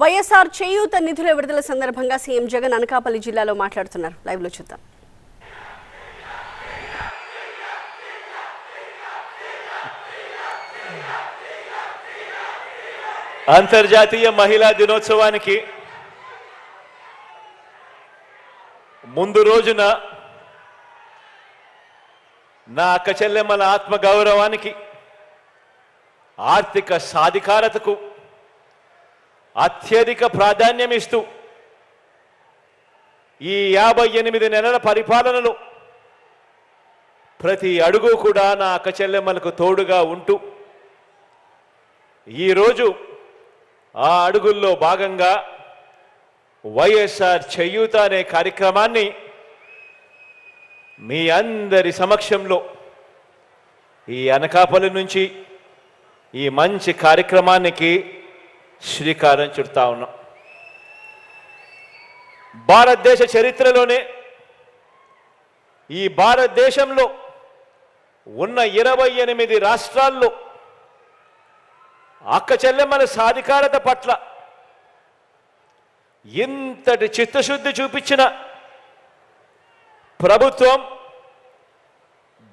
వైఎస్ఆర్ చేయూత నిధుల విడుదల సందర్భంగా సీఎం జగన్ అనకాపల్లి జిల్లాలో మాట్లాడుతున్నారు. లైవ్ లో చూద్దాం. అంతర్జాతీయ మహిళా దినోత్సవానికి ముందు రోజున నా అక్క చెల్లెమ్మల ఆత్మగౌరవానికి, ఆర్థిక సాధికారతకు అత్యధిక ప్రాధాన్యం ఇస్తూ ఈ 58 నెలల పరిపాలనలో ప్రతి అడుగు కూడా నా అక్క చెల్లెమ్మలకు తోడుగా ఉంటూ ఈరోజు ఆ అడుగుల్లో భాగంగా వైఎస్ఆర్ చేయూత అనే కార్యక్రమాన్ని మీ అందరి సమక్షంలో ఈ అనకాపల్లి నుంచి ఈ మంచి కార్యక్రమానికి శ్రీకారం చుడతా ఉన్నాం. భారతదేశ చరిత్రలోనే ఈ భారతదేశంలో ఉన్న 28 రాష్ట్రాల్లో అక్క చెల్లెమ్మల సాధికారత పట్ల ఇంతటి చిత్తశుద్ధి చూపించిన ప్రభుత్వం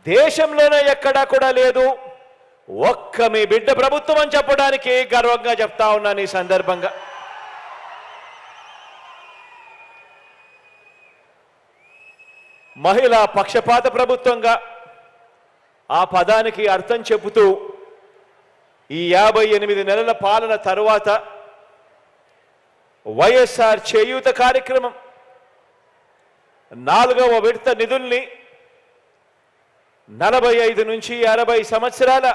దేశంలోనే ఎక్కడా కూడా లేదు. ఒక్క మీ బిడ్డ ప్రభుత్వం అని చెప్పడానికి గర్వంగా చెప్తా ఉన్నాను. ఈ సందర్భంగా మహిళా పక్షపాత ప్రభుత్వంగా ఆ పదానికి అర్థం చెబుతూ ఈ 58 నెలల పాలన తరువాత వైఎస్ఆర్ చేయూత కార్యక్రమం 4వ విడత నిధుల్ని 45 నుంచి 60 సంవత్సరాల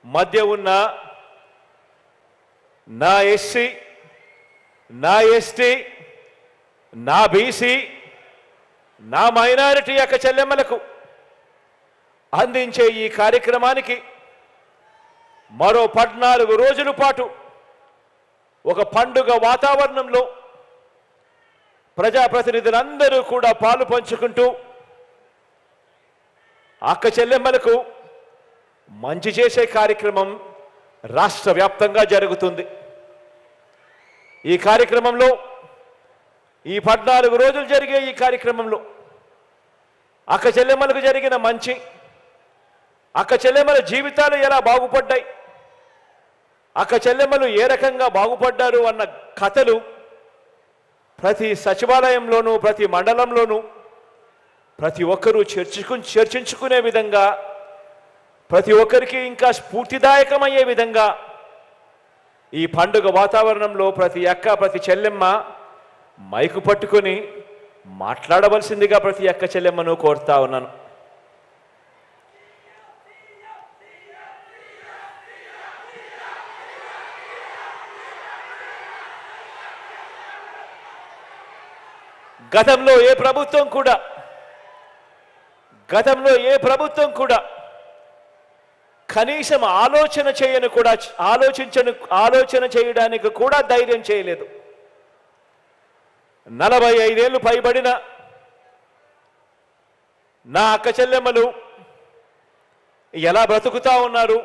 మధ్య ఉన్న నా ఎస్సీ, నా ఎస్టీ, నా బీసీ, నా మైనారిటీ అక్క చెల్లెమ్మలకు అందించే ఈ కార్యక్రమానికి మరో 14 రోజుల పాటు ఒక పండుగ వాతావరణంలో ప్రజాప్రతినిధులందరూ కూడా పాలు పంచుకుంటూ అక్క చెల్లెమ్మలకు మంచి చేసే కార్యక్రమం రాష్ట్ర వ్యాప్తంగా జరుగుతుంది. ఈ కార్యక్రమంలో ఈ 14 రోజులు జరిగే ఈ కార్యక్రమంలో అక్క చెల్లెమ్మలకు జరిగిన మంచి, అక్క చెల్లెమ్మల జీవితాలు ఎలా బాగుపడ్డాయి, అక్క చెల్లెమ్మలు ఏ రకంగా బాగుపడ్డారు అన్న కథలు ప్రతి సచివాలయంలోనూ, ప్రతి మండలంలోనూ ప్రతి ఒక్కరూ చర్చించుకునే విధంగా, ప్రతి ఒక్కరికి ఇంకా స్ఫూర్తిదాయకమయ్యే విధంగా ఈ పండుగ వాతావరణంలో ప్రతి అక్క, ప్రతి చెల్లెమ్మ మైకు పట్టుకొని మాట్లాడవలసిందిగా ప్రతి అక్క చెల్లెమ్మను కోరుతా ఉన్నాను. గతంలో ఏ ప్రభుత్వం కూడా కనీసం ఆలోచన చేయడానికి కూడా ధైర్యం చేయలేదు. 45 ఏళ్ళు పైబడిన నా అక్క చెల్లెమ్మలు ఎలా బ్రతుకుతా ఉన్నారు,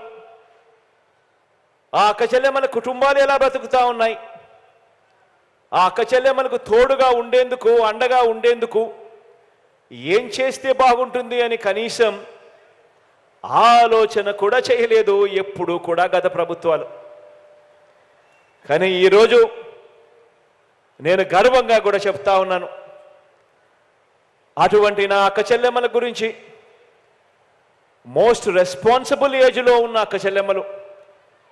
ఆ అక్క చెల్లెమ్మల కుటుంబాలు ఎలా బ్రతుకుతా ఉన్నాయి, ఆ అక్క చెల్లెమ్మలకు తోడుగా ఉండేందుకు, అండగా ఉండేందుకు ఏం చేస్తే బాగుంటుంది అని కనీసం ఆలోచన కూడా చేయలేదు ఎప్పుడూ కూడా గత ప్రభుత్వాలు. కానీ ఈరోజు నేను గర్వంగా కూడా చెప్తా ఉన్నాను, అటువంటి నా అక్క చెల్లెమ్మల గురించి మోస్ట్ రెస్పాన్సిబుల్ ఏజ్లో ఉన్న అక్క చెల్లెమ్మలు,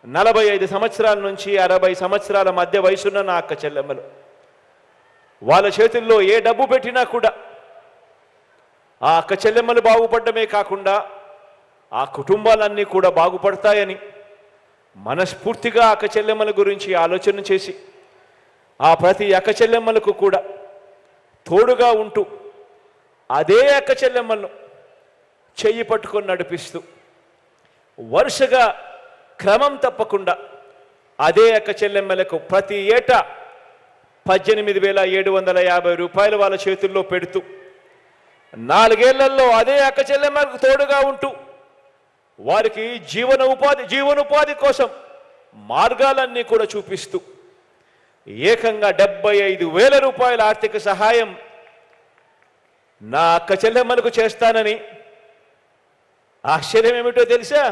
45 సంవత్సరాల నుంచి 60 సంవత్సరాల మధ్య వయసున్న నా అక్క చెల్లెమ్మలు, వాళ్ళ చేతుల్లో ఏ డబ్బు పెట్టినా కూడా ఆ అక్క చెల్లెమ్మలు బాగుపడమే కాకుండా ఆ కుటుంబాలన్నీ కూడా బాగుపడతాయని మనస్ఫూర్తిగా అక్క చెల్లెమ్మల గురించి ఆలోచన చేసి ఆ ప్రతి అక్క చెల్లెమ్మలకు కూడా తోడుగా ఉంటూ అదే అక్క చెల్లెమ్మలను చెయ్యి పట్టుకొని నడిపిస్తూ వరుసగా క్రమం తప్పకుండా అదే అక్క చెల్లెమ్మలకు ప్రతి ఏటా 18,750 రూపాయలు వాళ్ళ చేతుల్లో పెడుతూ 4 ఏళ్లలో అదే అక్క చెల్లెమ్మలకు తోడుగా ఉంటూ వారికి జీవనోపాధి కోసం మార్గాలన్నీ కూడా చూపిస్తూ ఏకంగా 75,000 రూపాయల ఆర్థిక సహాయం నా అక్క చెల్లెమ్మలకు చేస్తానని. ఆశ్చర్యం ఏమిటో తెలుసా?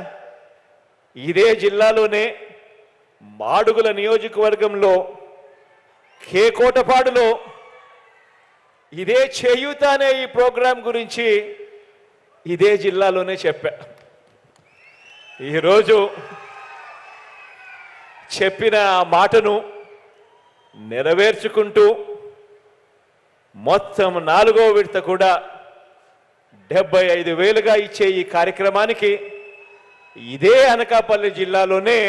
ఇదే జిల్లాలోనే మాడుగుల నియోజకవర్గంలో కోటపాడులో ఇదే చేయూత అనే ఈ ప్రోగ్రాం గురించి ఇదే జిల్లాలోనే చెప్పా. ఈరోజు చెప్పిన ఆ మాటను నెరవేర్చుకుంటూ మొత్తం 4వ విడత కూడా 75,000గా ఇచ్చే ఈ కార్యక్రమానికి ఇదే అనకాపల్లి జిల్లాలోనే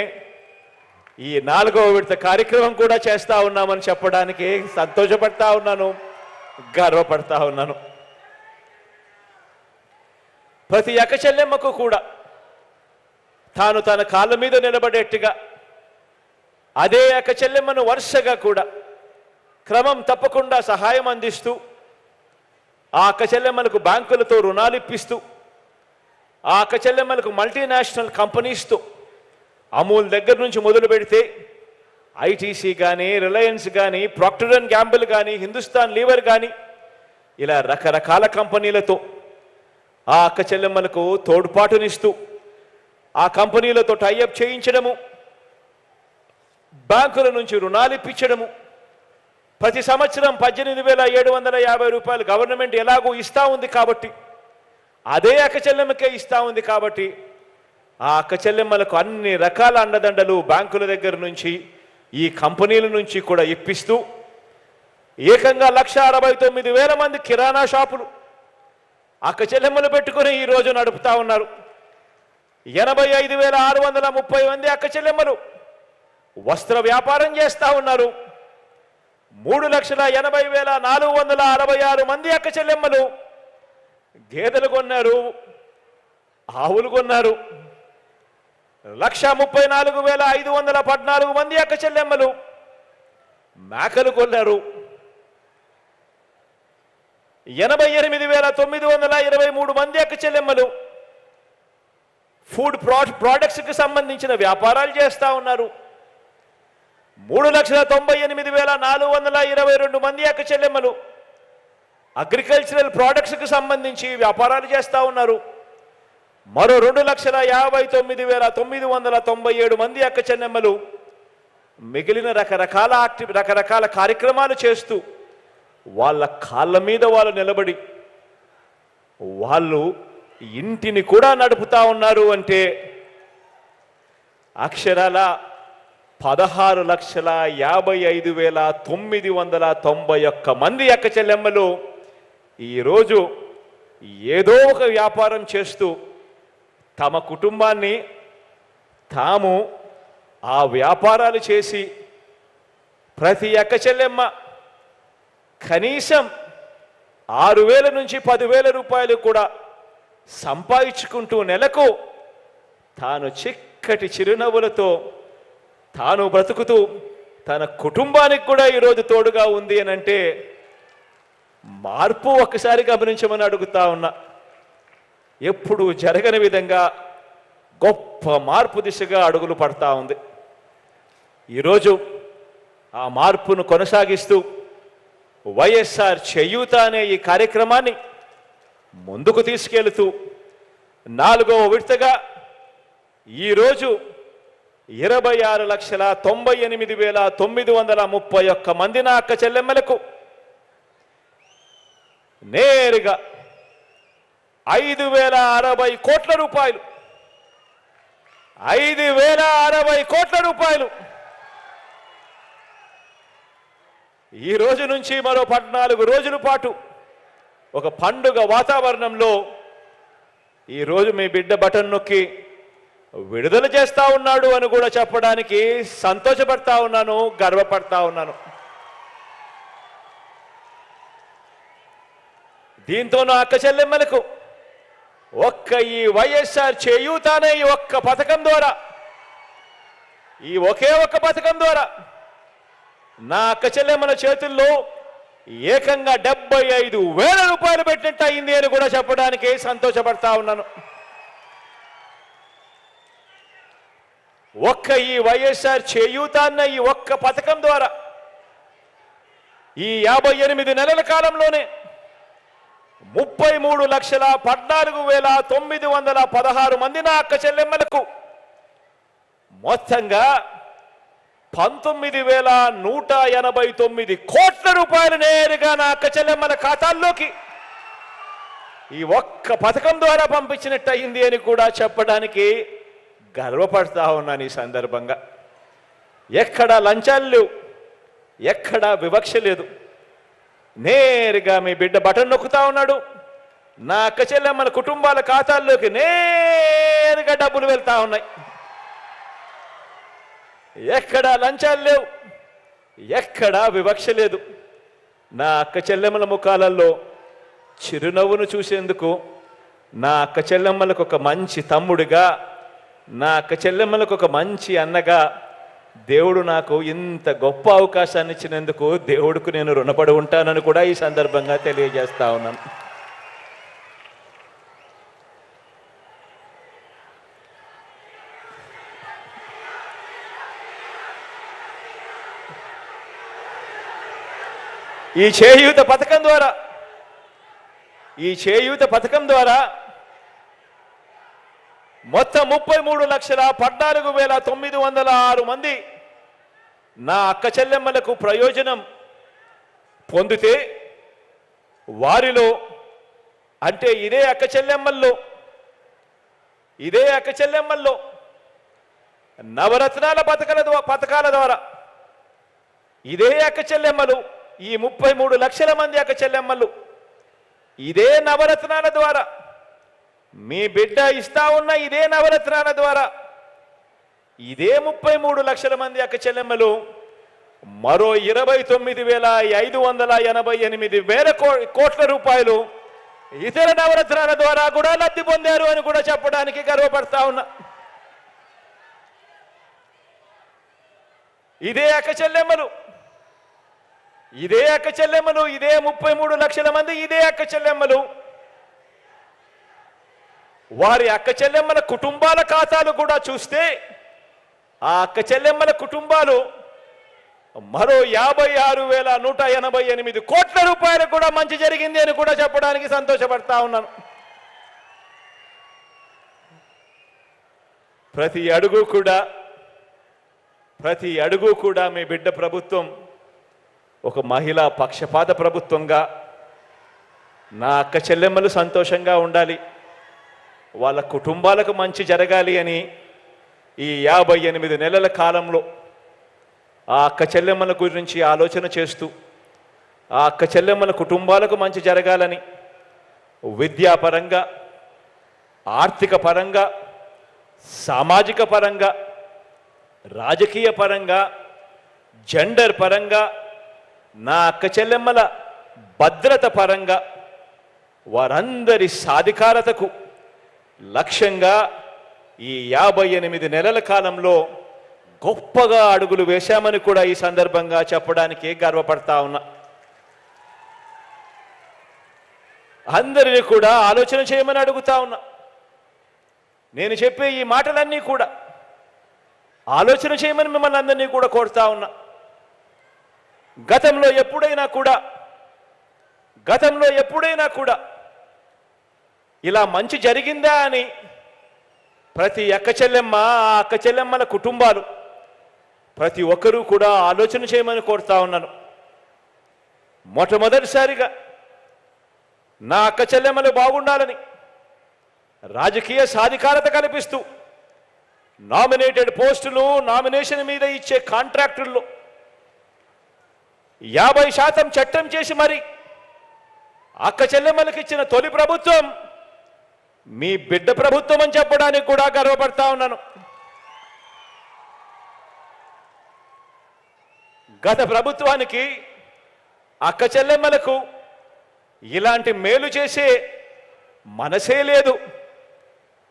ఈ 4వ విడత కార్యక్రమం కూడా చేస్తా ఉన్నామని చెప్పడానికి సంతోషపడతా ఉన్నాను, గర్వపడతా ఉన్నాను. ప్రతి అక్క చెల్లెమ్మకు కూడా తాను తన కాళ్ళ మీద నిలబడేట్టుగా అదే అక్క చెల్లెమ్మను వరుసగా కూడా క్రమం తప్పకుండా సహాయం అందిస్తూ ఆ అక్క చెల్లెమ్మలకు బ్యాంకులతో రుణాలు ఇప్పిస్తూ ఆ అక్క చెల్లెమ్మలకు మల్టీనేషనల్ కంపెనీస్తో అమూల్ దగ్గర నుంచి మొదలు పెడితే ఐటీసీ కానీ, రిలయన్స్ కానీ, ప్రాక్టర్ అండ్ గ్యాంబుల్ కానీ, హిందుస్థాన్ లీవర్ కానీ ఇలా రకరకాల కంపెనీలతో ఆ అక్క చెల్లెమ్మలకు తోడ్పాటునిస్తూ ఆ కంపెనీలతో టైఅప్ చేయించడము, బ్యాంకుల నుంచి రుణాలు ఇప్పించడము, ప్రతి సంవత్సరం 18,750 రూపాయలు గవర్నమెంట్ ఎలాగో ఇస్తూ ఉంది కాబట్టి అదే అక్క చెల్లెమ్మకే ఇస్తూ ఉంది కాబట్టి ఆ అక్క చెల్లెమ్మలకు అన్ని రకాల అండదండలు బ్యాంకుల దగ్గర నుంచి ఈ కంపెనీల నుంచి కూడా ఇప్పిస్తూ ఏకంగా 1,69,000 మంది కిరాణా షాపులు అక్క చెల్లెమ్మలు పెట్టుకుని ఈరోజు నడుపుతా ఉన్నారు. 85,630 మంది అక్క చెల్లెమ్మలు వస్త్ర వ్యాపారం చేస్తూ ఉన్నారు. 3,80,466 మంది అక్క చెల్లెమ్మలు గేదెలు కొన్నారు, ఆవులు కొన్నారు. 1,34,514 మంది అక్క చెల్లెమ్మలు మేకలు కొన్నారు. 88,923 మంది అక్క చెల్లెమ్మలు ఫుడ్ ప్రోడక్ట్స్కి సంబంధించిన వ్యాపారాలు చేస్తూ ఉన్నారు. 3,98,422 మంది అక్క చెల్లెమ్మలు అగ్రికల్చరల్ ప్రోడక్ట్స్కి సంబంధించి వ్యాపారాలు చేస్తూ ఉన్నారు. మరో 2,59,997 మంది అక్క చెల్లెమ్మలు మిగిలిన రకరకాల కార్యక్రమాలు చేస్తూ వాళ్ళ కాళ్ళ మీద వాళ్ళు నిలబడి వాళ్ళు ఇంటిని కూడా నడుపుతా ఉన్నారు. అంటే అక్షరాల 16,55,991 మంది అక్క చెల్లెమ్మలు ఈరోజు ఏదో ఒక వ్యాపారం చేస్తూ తమ కుటుంబాన్ని తాము ఆ వ్యాపారాలు చేసి ప్రతి అక్క చెల్లెమ్మ కనీసం 6,000 నుంచి 10,000 రూపాయలు కూడా సంపాదించుకుంటూ నెలకు తాను చిక్కటి చిరునవ్వులతో తాను బ్రతుకుతూ తన కుటుంబానికి కూడా ఈరోజు తోడుగా ఉంది అని అంటే మార్పు ఒక్కసారి గమనించమని అడుగుతా ఉన్నా. ఎప్పుడు జరగని విధంగా గొప్ప మార్పు దిశగా అడుగులు పడతా ఉంది. ఈరోజు ఆ మార్పును కొనసాగిస్తూ వైఎస్ఆర్ చేయూత అనే ఈ కార్యక్రమాన్ని ముందుకు తీసుకెళ్తూ 4వ విడతగా ఈరోజు 26,98,931 మంది నా అక్క చెల్లెమ్మలకు నేరుగా 5,060 కోట్ల రూపాయలు 5,060 కోట్ల రూపాయలు ఈ రోజు నుంచి మరో 14 రోజుల పాటు ఒక పండుగ వాతావరణంలో ఈరోజు మీ బిడ్డ బటన్ నొక్కి విడుదల చేస్తా ఉన్నాడు అని కూడా చెప్పడానికి సంతోషపడతా ఉన్నాను, గర్వపడతా ఉన్నాను. దీంతో నా అక్క చెల్లెమ్మలకు ఒక్క ఈ వైఎస్ఆర్ చేయూత అనే ఈ ఒక్క పథకం ద్వారా, ఈ ఒకే ఒక్క పథకం ద్వారా నా అక్క చెల్లెమ్మల చేతుల్లో ఏకంగా 75,000 రూపాయలు పెట్టినట్టు అయింది అని కూడా చెప్పడానికి సంతోషపడతా ఉన్నాను. ఒక్క ఈ వైఎస్ఆర్ చేయూత అన్న ఈ ఒక్క పథకం ద్వారా ఈ 58 నెలల కాలంలోనే 33,14,916 మంది నా అక్క చెల్లెమ్మలకు మొత్తంగా 19,189 కోట్ల రూపాయలు నేరుగా నా అక్క చెల్లెమ్మల ఖాతాల్లోకి ఈ ఒక్క పథకం ద్వారా పంపించినట్టు అయింది అని కూడా చెప్పడానికి గర్వపడతా ఉన్నాను ఈ సందర్భంగా. ఎక్కడా లంచాలు లేవు, ఎక్కడా వివక్ష లేదు. నేరుగా మీ బిడ్డ బటన్ నొక్కుతా ఉన్నాడు, నా అక్క చెల్లెమ్మల కుటుంబాల ఖాతాల్లోకి నేరుగా డబ్బులు వెళ్తా ఉన్నాయి. ఎక్కడా లంచాలు లేవు, ఎక్కడా వివక్ష లేదు. నా అక్క చెల్లెమ్మల ముఖాలలో చిరునవ్వును చూసేందుకు, నా అక్క చెల్లెమ్మలకు ఒక మంచి తమ్ముడిగా, నా అక్క చెల్లెమ్మలకు ఒక మంచి అన్నగా దేవుడు నాకు ఇంత గొప్ప అవకాశాన్ని ఇచ్చినందుకు దేవుడికి నేను రుణపడి ఉంటానని కూడా ఈ సందర్భంగా తెలియజేస్తా ఉన్నాను. ఈ చేయూత పథకం ద్వారా మొత్తం 33,14,906 మంది నా అక్క చెల్లెమ్మలకు ప్రయోజనం పొందితే, వారిలో అంటే ఇదే అక్క చెల్లెమ్మల్లో నవరత్నాల పథకాల ద్వారా ఇదే అక్క చెల్లెమ్మలు, ఈ 33 లక్షల మంది అక్క చెల్లెమ్మలు ఇదే నవరత్నాల ద్వారా, మీ బిడ్డ ఇస్తా ఉన్న ఇదే నవరత్నాల ద్వారా ఇదే 33 లక్షల మంది అక్క చెల్లెమ్మలు మరో 29,588 కోట్ల రూపాయలు ఇతర నవరత్నాల ద్వారా కూడా లబ్ధి పొందారు అని కూడా చెప్పడానికి గర్వపడతా ఉన్నా. ఇదే అక్క చెల్లెమ్మలు, ఇదే 33 లక్షల మంది ఇదే అక్క చెల్లెమ్మలు వారి అక్క చెల్లెమ్మల కుటుంబాల ఖాతాలు కూడా చూస్తే, ఆ అక్క చెల్లెమ్మల కుటుంబాలు మరో 56,188 కోట్ల రూపాయలకు కూడా మంచి జరిగింది అని కూడా చెప్పడానికి సంతోషపడతా ఉన్నాను. ప్రతి అడుగు కూడా మీ బిడ్డ ప్రభుత్వం ఒక మహిళా పక్షపాత ప్రభుత్వంగా, నా అక్క చెల్లెమ్మలు సంతోషంగా ఉండాలి, వాళ్ళ కుటుంబాలకు మంచి జరగాలి అని ఈ 58 నెలల కాలంలో ఆ అక్క చెల్లెమ్మల గురించి ఆలోచన చేస్తూ, ఆ అక్క చెల్లెమ్మల కుటుంబాలకు మంచి జరగాలని విద్యాపరంగా, ఆర్థిక పరంగా, సామాజిక పరంగా, రాజకీయ పరంగా, జెండర్ పరంగా, నా అక్క చెల్లెమ్మల భద్రత పరంగా వారందరి సాధికారతకు లక్ష్యంగా ఈ 58 నెలల కాలంలో గొప్పగా అడుగులు వేశామని కూడా ఈ సందర్భంగా చెప్పడానికి గర్వపడతా ఉన్నా. అందరినీ కూడా ఆలోచన చేయమని అడుగుతా ఉన్నా. నేను చెప్పే ఈ మాటలన్నీ కూడా ఆలోచన చేయమని మిమ్మల్ని అందరినీ కూడా కోరుతా ఉన్నా. గతంలో ఎప్పుడైనా కూడా ఇలా మంచి జరిగిందా అని ప్రతి అక్క చెల్లెమ్మ, ఆ అక్క చెల్లెమ్మల కుటుంబాలు ప్రతి ఒక్కరూ కూడా ఆలోచన చేయమని కోరుతా ఉన్నాను. మొట్టమొదటిసారిగా నా అక్క చెల్లెమ్మలు బాగుండాలని రాజకీయ సాధికారత కల్పిస్తూ నామినేటెడ్ పోస్టులు, నామినేషన్ మీద ఇచ్చే కాంట్రాక్టుల్లో 50% చట్టం చేసి మరి అక్క చెల్లెమ్మలకు ఇచ్చిన తొలి ప్రభుత్వం మీ బిడ్డ ప్రభుత్వం అని చెప్పడానికి కూడా గర్వపడతా ఉన్నాను. గత ప్రభుత్వానికి అక్క చెల్లెమ్మలకు ఇలాంటి మేలు చేసే మనసే లేదు.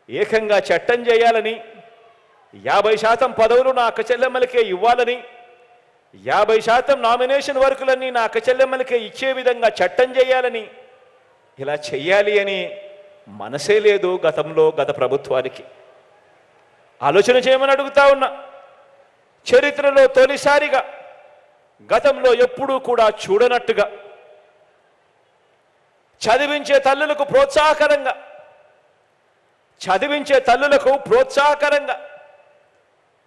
ఏకంగా చట్టం చేయాలని, 50% పదవులు నా అక్క చెల్లెమ్మలకే ఇవ్వాలని, 50% నామినేషన్ వర్కులన్నీ నా అక్క చెల్లెమ్మలకే ఇచ్చే విధంగా చట్టం చేయాలని, ఇలా చెయ్యాలి అని మనసే లేదు గత ప్రభుత్వానికి. ఆలోచన చేయమని అడుగుతా ఉన్నా. చరిత్రలో తొలిసారిగా గతంలో ఎప్పుడూ కూడా చూడనట్టుగా చదివించే తల్లులకు ప్రోత్సాహకరంగా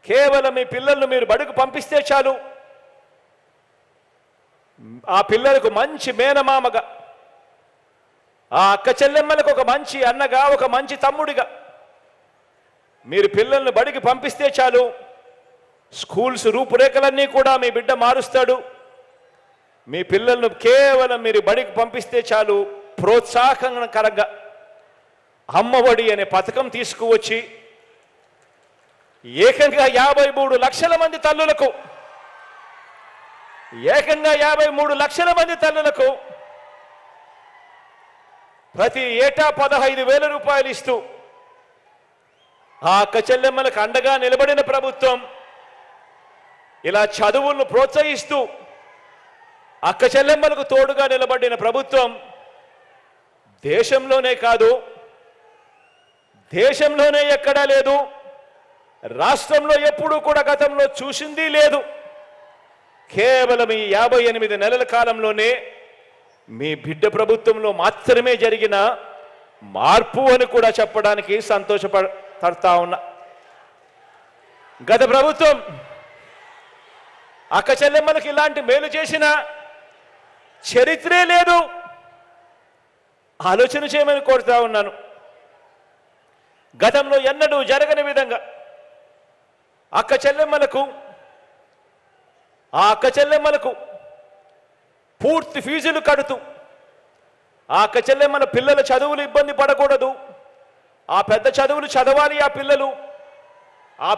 కేవలం మీ పిల్లలను మీరు బడికి పంపిస్తే చాలు, ఆ పిల్లలకు మంచి మేనమామగా, ఆ అక్క చెల్లెమ్మలకు ఒక మంచి అన్నగా, ఒక మంచి తమ్ముడిగా మీరు పిల్లల్ని బడికి పంపిస్తే చాలు, స్కూల్స్ రూపురేఖలన్నీ కూడా మీ బిడ్డ మారుస్తాడు. మీ పిల్లలను కేవలం మీరు బడికి పంపిస్తే చాలు, ప్రోత్సాహకరంగా అమ్మఒడి అనే పథకం తీసుకువచ్చి ఏకంగా 53 లక్షల మంది తల్లులకు ప్రతి ఏటా 15,000 రూపాయలు ఇస్తూ ఆ అక్క చెల్లెమ్మలకు అండగా నిలబడిన ప్రభుత్వం, ఇలా చదువులను ప్రోత్సహిస్తూ అక్క చెల్లెమ్మలకు తోడుగా నిలబడిన ప్రభుత్వం దేశంలోనే కాదు, దేశంలోనే ఎక్కడా లేదు, రాష్ట్రంలో ఎప్పుడూ కూడా గతంలో చూసింది లేదు. కేవలం ఈ 58 నెలల కాలంలోనే మీ బిడ్డ ప్రభుత్వంలో మాత్రమే జరిగిన మార్పు అని కూడా చెప్పడానికి సంతోషపడతా ఉన్నా. గత ప్రభుత్వం అక్క చెల్లెమ్మలకు ఇలాంటి మేలు చేసిన చరిత్రే లేదు. ఆలోచన చేయమని కోరుతా ఉన్నాను. గతంలో ఎన్నడూ జరగని విధంగా ఆ అక్క చెల్లెమ్మలకు పూర్తి ఫీజులు కడుతూ, ఆ అక్క చెల్లెమ్మల పిల్లల చదువులు ఇబ్బంది పడకూడదు, ఆ పెద్ద చదువులు చదవాలి ఆ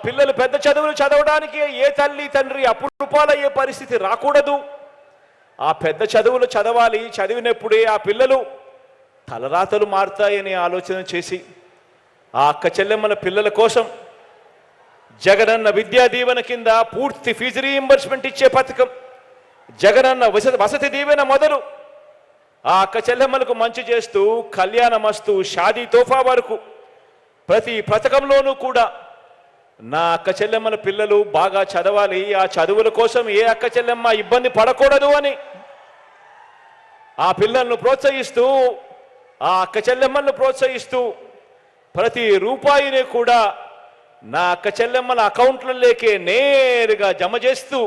పిల్లలు పెద్ద చదువులు చదవడానికి ఏ తల్లి తండ్రి అప్పులు పాలయ్యే పరిస్థితి రాకూడదు, ఆ పెద్ద చదువులు చదవాలి, చదివినప్పుడే ఆ పిల్లలు తలరాతలు మారుతాయని ఆలోచన చేసి ఆ అక్క చెల్లెమ్మల పిల్లల కోసం జగనన్న విద్యా దీవెన కింద పూర్తి ఫీజు రీయింబర్స్మెంట్ ఇచ్చే పథకం, జగనన్న వసతి దీవెన మొదలు ఆ అక్క చెల్లెమ్మలకు మంచి చేస్తూ కళ్యాణమస్తు షాదీ తోఫా వరకు ప్రతి పథకంలోనూ కూడా నా అక్క చెల్లెమ్మల పిల్లలు బాగా చదవాలి, ఆ చదువుల కోసం ఏ అక్క చెల్లెమ్మ ఇబ్బంది పడకూడదు అని ఆ పిల్లలను ప్రోత్సహిస్తూ, ఆ అక్క చెల్లెమ్మలను ప్రోత్సహిస్తూ ప్రతి రూపాయిని కూడా నా అక్క చెల్లెమ్మల అకౌంట్లలోకే నేరుగా జమ చేస్తూ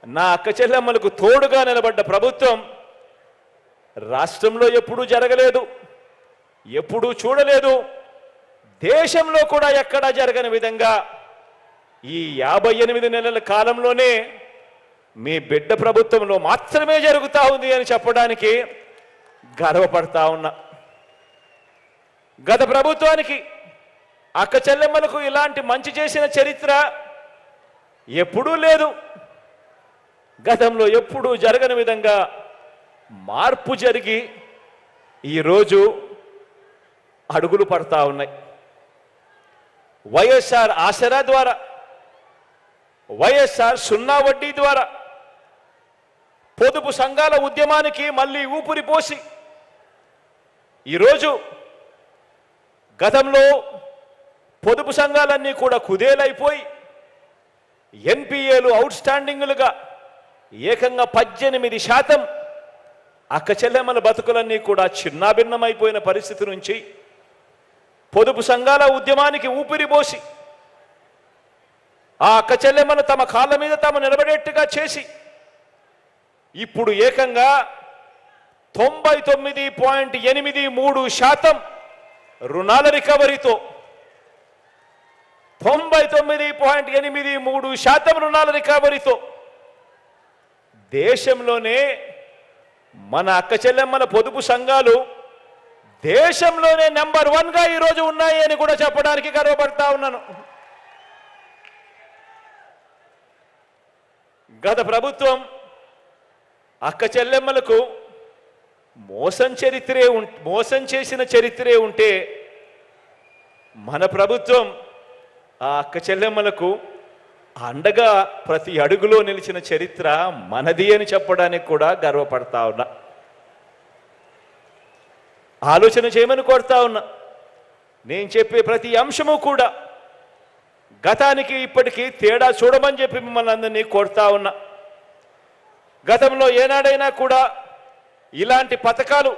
నా అక్క చెల్లెమ్మలకు తోడుగా నిలబడ్డ ప్రభుత్వం రాష్ట్రంలో ఎప్పుడూ జరగలేదు, ఎప్పుడూ చూడలేదు, దేశంలో కూడా ఎక్కడా జరగని విధంగా ఈ 58 నెలల కాలంలోనే మీ బిడ్డ ప్రభుత్వంలో మాత్రమే జరుగుతూ ఉంది అని చెప్పడానికి గర్వపడతా ఉన్నా. గత ప్రభుత్వానికి అక్క చెల్లెమ్మలకు ఇలాంటి మంచి చేసిన చరిత్ర ఎప్పుడూ లేదు. గతంలో ఎప్పుడూ జరగని విధంగా మార్పు జరిగి ఈరోజు అడుగులు పడతా ఉన్నాయి. వైఎస్ఆర్ ఆసరా ద్వారా, వైఎస్ఆర్ సున్నా వడ్డీ ద్వారా పొదుపు సంఘాల ఉద్యమానికి మళ్ళీ ఊపిరి పోసి ఈరోజు గతంలో పొదుపు సంఘాలన్నీ కూడా కుదేలైపోయి ఎన్పిఏలు అవుట్ స్టాండింగ్లుగా ఏకంగా 18% అక్క చెల్లెమ్మల బతుకులన్నీ కూడా చిన్నాభిన్నమైపోయిన పరిస్థితి నుంచి పొదుపు సంఘాల ఉద్యమానికి ఊపిరి పోసి ఆ అక్క చెల్లెమ్మను తమ కాళ్ళ మీద తాము నిలబడేట్టుగా చేసి ఇప్పుడు ఏకంగా 99.83% రుణాల రికవరీతో 99.83% రుణాల రికవరీతో దేశంలోనే మన అక్క చెల్లెమ్మల పొదుపు సంఘాలు దేశంలోనే నెంబర్ 1గా ఈరోజు ఉన్నాయి అని కూడా చెప్పడానికి గర్వపడతా ఉన్నాను. గత ప్రభుత్వం అక్క చెల్లెమ్మలకు మోసం చేసిన చరిత్రే ఉంటే మన ప్రభుత్వం ఆ అక్క చెల్లెమ్మలకు అండగా ప్రతి అడుగులో నిలిచిన చరిత్ర మనది అని చెప్పడానికి కూడా గర్వపడతా ఉన్నా. ఆలోచన చేయమని కోరుతా ఉన్నా. నేను చెప్పే ప్రతి అంశము కూడా గతానికి ఇప్పటికీ తేడా చూడమని చెప్పి మిమ్మల్ని అందరినీ కోరుతా ఉన్నా. గతంలో ఏనాడైనా కూడా ఇలాంటి పథకాలు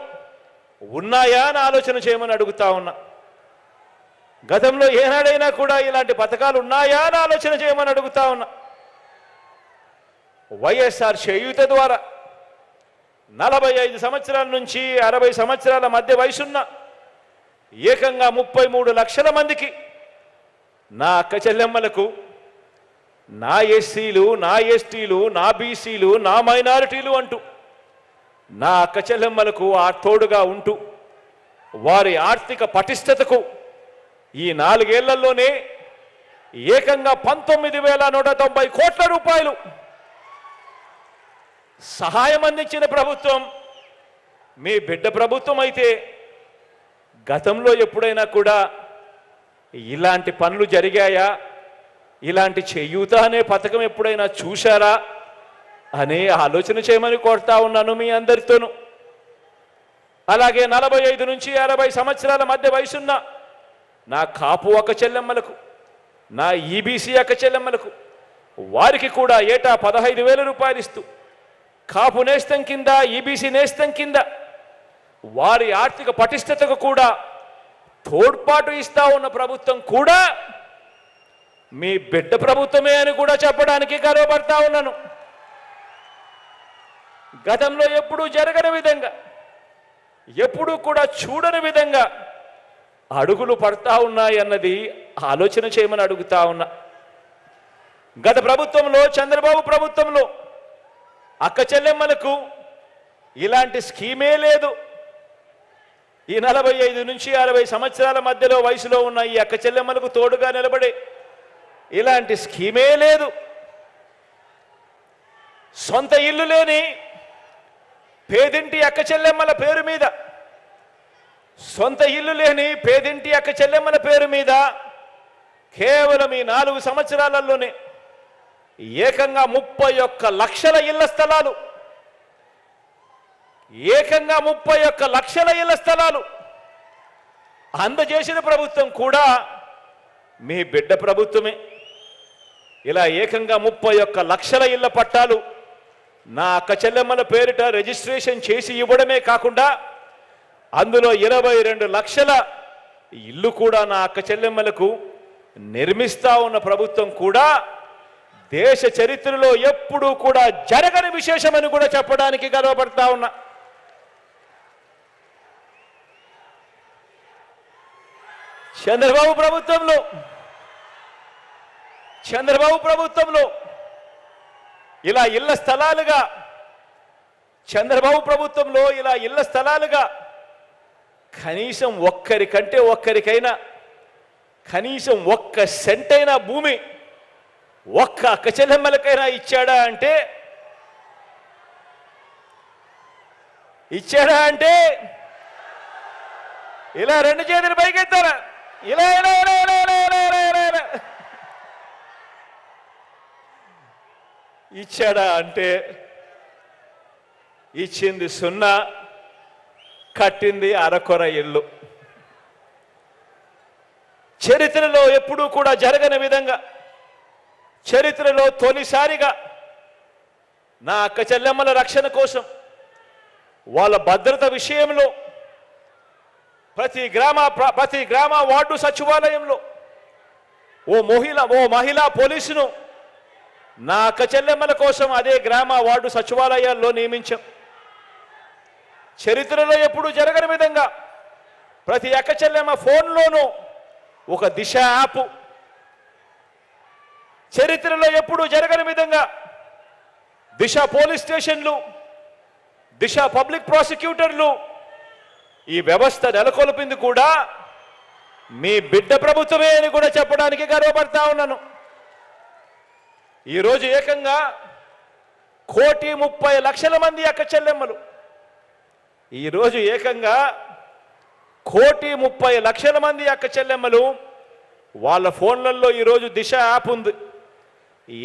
ఉన్నాయా అని ఆలోచన చేయమని అడుగుతా ఉన్నా. గతంలో ఏనాడైనా కూడా ఇలాంటి పథకాలు ఉన్నాయా అని ఆలోచన చేయమని అడుగుతా ఉన్నా. వైఎస్ఆర్ చేయూత ద్వారా 45 సంవత్సరాల నుంచి 60 సంవత్సరాల మధ్య వయసున్న ఏకంగా 33 లక్షల మందికి నా అక్క చెల్లెమ్మలకు, నా ఎస్సీలు, నా ఎస్టీలు, నా బీసీలు, నా మైనారిటీలు అంటూ నా అక్క చెల్లెమ్మలకు ఆ తోడుగా ఉంటూ వారి ఆర్థిక పటిష్టతకు ఈ 4 ఏళ్లలోనే ఏకంగా 19,190 కోట్ల రూపాయలు సహాయం అందించిన ప్రభుత్వం మీ బిడ్డ ప్రభుత్వం అయితే గతంలో ఎప్పుడైనా కూడా ఇలాంటి పనులు జరిగాయా, ఇలాంటి చేయూత అనే పథకం ఎప్పుడైనా చూశారా అనే ఆలోచన చేయమని కోరుతా ఉన్నాను మీ అందరితోనూ. అలాగే 45 నుంచి 60 సంవత్సరాల మధ్య వయసున్న నా కాపు అక్క చెల్లెమ్మలకు, నా ఈబీసీ అక్క చెల్లెమ్మలకు వారికి కూడా ఏటా 15,000 రూపాయలు ఇస్తూ కాపు నేస్తం కింద, ఈబీసీ నేస్తం కింద వారి ఆర్థిక పటిష్టతకు కూడా తోడ్పాటు ఇస్తా ఉన్న ప్రభుత్వం కూడా మీ బిడ్డ ప్రభుత్వమే అని కూడా చెప్పడానికి గర్వపడతా ఉన్నాను. గతంలో ఎప్పుడూ జరగని విధంగా, ఎప్పుడూ కూడా చూడని విధంగా అడుగులు పడతా ఉన్నాయన్నది ఆలోచన చేయమని అడుగుతా ఉన్నా. గత ప్రభుత్వంలో, చంద్రబాబు ప్రభుత్వంలో అక్క చెల్లెమ్మలకు ఇలాంటి స్కీమే లేదు. ఈ 45 నుంచి 60 సంవత్సరాల మధ్యలో వయసులో ఉన్న ఈ అక్క చెల్లెమ్మలకు తోడుగా నిలబడే ఇలాంటి స్కీమే లేదు. సొంత ఇల్లు లేని పేదింటి అక్క చెల్లెమ్మల పేరు మీద, సొంత ఇల్లు లేని పేదింటి అక్క చెల్లెమ్మల పేరు మీద కేవలం ఈ 4 సంవత్సరాలలోనే ఏకంగా 31 లక్షల ఇళ్ల స్థలాలు, ఏకంగా 31 లక్షల ఇళ్ల స్థలాలు అందజేసిన ప్రభుత్వం కూడా మీ బిడ్డ ప్రభుత్వమే. ఇలా ఏకంగా 31 లక్షల ఇళ్ల పట్టాలు నా అక్క చెల్లెమ్మల పేరిట రిజిస్ట్రేషన్ చేసి ఇవ్వడమే కాకుండా అందులో 22 లక్షల ఇల్లు కూడా నా అక్క చెల్లెమ్మలకు నిర్మిస్తా ఉన్న ప్రభుత్వం కూడా దేశ చరిత్రలో ఎప్పుడూ కూడా జరగని విశేషమని కూడా చెప్పడానికి గర్వపడతా ఉన్నా. చంద్రబాబు ప్రభుత్వంలో ఇలా ఇళ్ల స్థలాలుగా, చంద్రబాబు ప్రభుత్వంలో ఇలా ఇళ్ల స్థలాలుగా కనీసం ఒక్కరికైనా కనీసం 1 సెంటైనా భూమి ఒక్క అక్క చెల్లెమ్మలకైనా ఇచ్చాడా అంటే ఇలా 2 చేతులు పైకెత్తారా? ఇలా ఇలా ఇలా ఇలా ఇలా ఇలా ఇలా ఇలా ఇలా ఇచ్చాడా అంటే ఇచ్చింది 0, కట్టింది అరకొర ఇల్లు. చరిత్రలో ఎప్పుడూ కూడా జరగని విధంగా, చరిత్రలో తొలిసారిగా నా అక్క చెల్లెమ్మల రక్షణ కోసం, వాళ్ళ భద్రత విషయంలో ప్రతి గ్రామ వార్డు సచివాలయంలో ఓ మహిళా పోలీసును నా అక్క చెల్లెమ్మల కోసం అదే గ్రామ వార్డు సచివాలయాల్లో నియమించాం. చరిత్రలో ఎప్పుడూ జరగని విధంగా ప్రతి అక్క చెల్లెమ్మ ఫోన్లోనూ ఒక దిశ యాప్, చరిత్రలో ఎప్పుడూ జరగని విధంగా దిశ పోలీస్ స్టేషన్లు, దిశ పబ్లిక్ ప్రాసిక్యూటర్లు, ఈ వ్యవస్థ నెలకొల్పింది కూడా మీ బిడ్డ ప్రభుత్వమే అని కూడా చెప్పడానికి గర్వపడతా ఉన్నాను. ఈరోజు ఏకంగా 1,30,00,000 మంది అక్క చెల్లెమ్మలు, ఈరోజు ఏకంగా 1,30,00,000 మంది అక్క చెల్లెమ్మలు వాళ్ళ ఫోన్లలో ఈరోజు దిశ యాప్ ఉంది.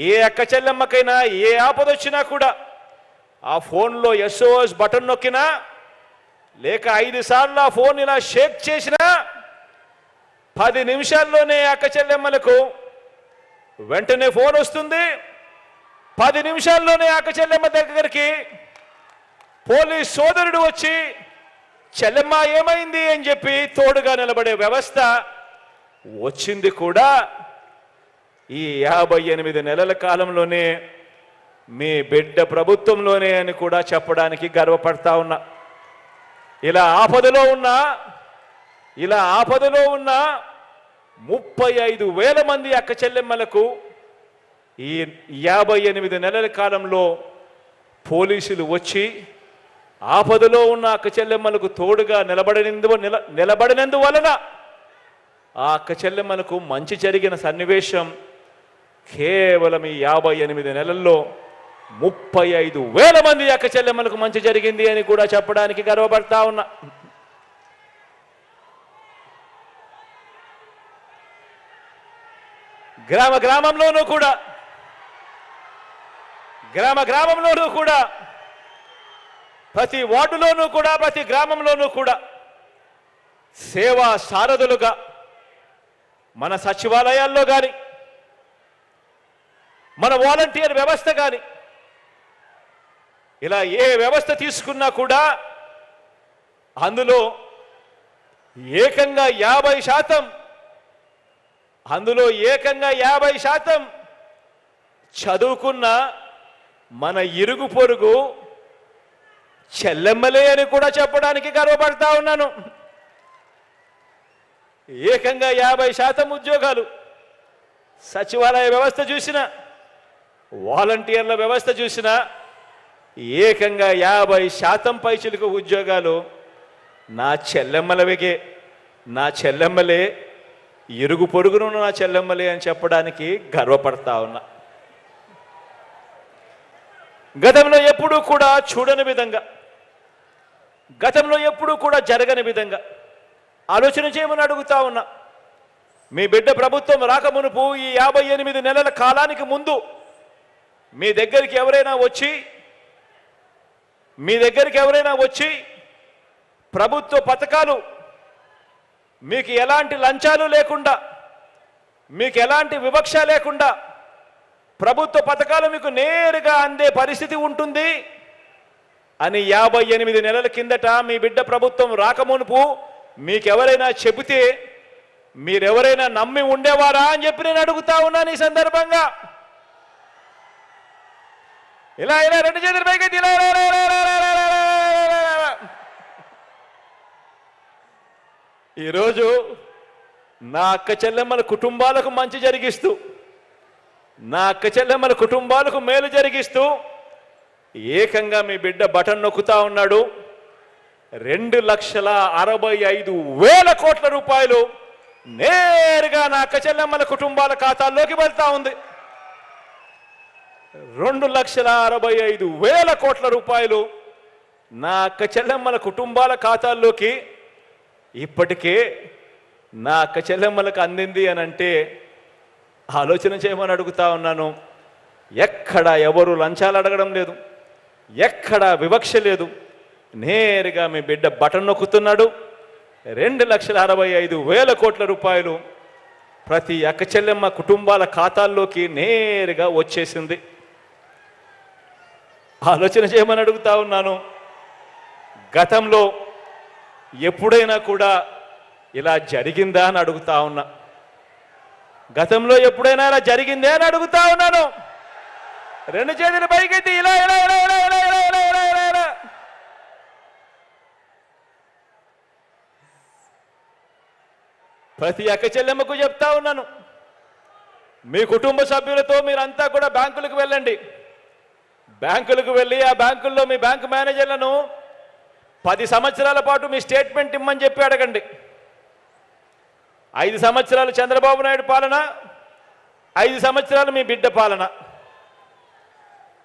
ఏ అక్క చెల్లెమ్మకైనా ఏ ఆపదొచ్చినా కూడా ఆ ఫోన్లో SOS బటన్ నొక్కినా, లేక 5 సార్లు ఆ ఫోన్ ఇలా షేక్ చేసినా 10 నిమిషాల్లోనే అక్క చెల్లెమ్మలకు వెంటనే ఫోన్ వస్తుంది. 10 నిమిషాల్లోనే అక్క చెల్లెమ్మ దగ్గరికి పోలీస్ సోదరుడు వచ్చి చెల్లెమ్మ ఏమైంది అని చెప్పి తోడుగా నిలబడే వ్యవస్థ వచ్చింది కూడా ఈ 58 నెలల కాలంలోనే మీ బిడ్డ ప్రభుత్వంలోనే అని కూడా చెప్పడానికి గర్వపడతా ఉన్నా. ఇలా ఆపదలో ఉన్న 35,000 మంది అక్క చెల్లెమ్మలకు ఈ 58 నెలల కాలంలో పోలీసులు వచ్చి ఆపదలో ఉన్న అక్క చెల్లెమ్మలకు తోడుగా నిలబడినందువలన ఆ అక్క చెల్లెమ్మలకు మంచి జరిగిన సన్నివేశం కేవలం ఈ 58 నెలల్లో 35,000 మంది అక్క చెల్లెమ్మలకు మంచి జరిగింది అని కూడా చెప్పడానికి గర్వపడతా ఉన్నా. గ్రామంలోనూ కూడా ప్రతి వార్డులోనూ కూడా ప్రతి గ్రామంలోనూ కూడా సేవా సారథులుగా మన సచివాలయాల్లో కానీ మన వాలంటీర్ వ్యవస్థ కానీ ఇలా ఏ వ్యవస్థ తీసుకున్నా కూడా అందులో ఏకంగా 50% చదువుకున్న మన ఇరుగు పొరుగు చెల్లెమ్మలే అని కూడా చెప్పడానికి గర్వపడతా ఉన్నాను. ఏకంగా 50% ఉద్యోగాలు సచివాలయ వ్యవస్థ చూసినా వాలంటీర్ల వ్యవస్థ చూసినా ఏకంగా 50% పైచిలకు ఉద్యోగాలు నా చెల్లెమ్మలే ఇరుగు పొరుగును నా చెల్లెమ్మలే అని చెప్పడానికి గర్వపడతా ఉన్నా. గతంలో ఎప్పుడూ కూడా చూడని విధంగా గతంలో ఎప్పుడూ కూడా జరగని విధంగా ఆలోచన చేయమని అడుగుతా ఉన్నా. మీ బిడ్డ ప్రభుత్వం రాకమునుపు ఈ 58 నెలల కాలానికి ముందు మీ దగ్గరికి ఎవరైనా వచ్చి ప్రభుత్వ పథకాలు మీకు ఎలాంటి లంచాలు లేకుండా మీకు ఎలాంటి వివక్ష లేకుండా ప్రభుత్వ పథకాలు మీకు నేరుగా అందే పరిస్థితి ఉంటుంది అని 58 నెలల కిందట మీ బిడ్డ ప్రభుత్వం రాకమునుపు మీకెవరైనా చెబితే మీరెవరైనా నమ్మి ఉండేవారా అని చెప్పి నేను అడుగుతా ఉన్నాను. ఈ సందర్భంగా ఇలా రెండు చేతుల పైకి ఈరోజు నా అక్క చెల్లెమ్మల కుటుంబాలకు మంచి జరిగిస్తూ నా అక్క చెల్లెమ్మల కుటుంబాలకు మేలు జరిగిస్తూ ఏకంగా మీ బిడ్డ బటన్ నొక్కుతా ఉన్నాడు. 2,65,000 కోట్ల రూపాయలు నేరుగా నా అక్క చెల్లెమ్మల కుటుంబాల ఖాతాల్లోకి వెళ్తా ఉంది. 2,65,000 కోట్ల రూపాయలు నా అక్క చెల్లెమ్మల కుటుంబాల ఖాతాల్లోకి ఇప్పటికే నా అక్క చెల్లెమ్మలకు అందింది అని అంటే ఆలోచన చేయమని అడుగుతా ఉన్నాను. ఎక్కడ ఎవరు లంచాలు అడగడం లేదు, ఎక్కడ వివక్ష లేదు. నేరుగా మీ బిడ్డ బటన్ నొక్కుతున్నాడు. 2,65,000 కోట్ల రూపాయలు ప్రతి అక్క చెల్లెమ్మ కుటుంబాల ఖాతాల్లోకి నేరుగా వచ్చేసింది. ఆలోచన చేయమని అడుగుతా ఉన్నాను. గతంలో ఎప్పుడైనా కూడా ఇలా జరిగిందా అని అడుగుతా ఉన్నా. గతంలో ఎప్పుడైనా ఇలా జరిగిందే అని అడుగుతా ఉన్నాను. రెండు చేతుల పైకెత్తి ఇలా ఇలా ఇలా ఇలా ఇలా ఇలా ఇలా ఇలా ఇలా ఇలా ప్రతి అక్క చెల్లెమ్మకు చెప్తా ఉన్నాను. మీ కుటుంబ సభ్యులతో మీరంతా కూడా బ్యాంకులకు వెళ్ళండి. బ్యాంకులకు వెళ్ళి ఆ బ్యాంకుల్లో మీ బ్యాంకు మేనేజర్లను 10 సంవత్సరాల పాటు మీ స్టేట్మెంట్ ఇమ్మని చెప్పి అడగండి. 5 సంవత్సరాలు చంద్రబాబు నాయుడు పాలన, 5 సంవత్సరాలు మీ బిడ్డ పాలన.